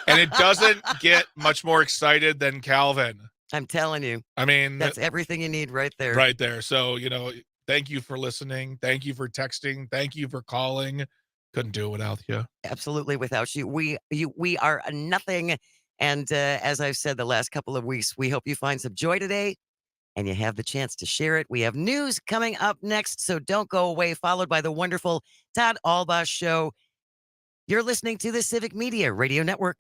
and it doesn't get much more excited than Calvin. I'm telling you. I mean, that's everything you need right there. Right there. So, thank you for listening. Thank you for texting. Thank you for calling. Couldn't do it without you. Absolutely. Without you, we are nothing. And as I've said the last couple of weeks, we hope you find some joy today and you have the chance to share it. We have news coming up next, so don't go away, followed by the wonderful Todd Albaugh Show. You're listening to the Civic Media Radio Network.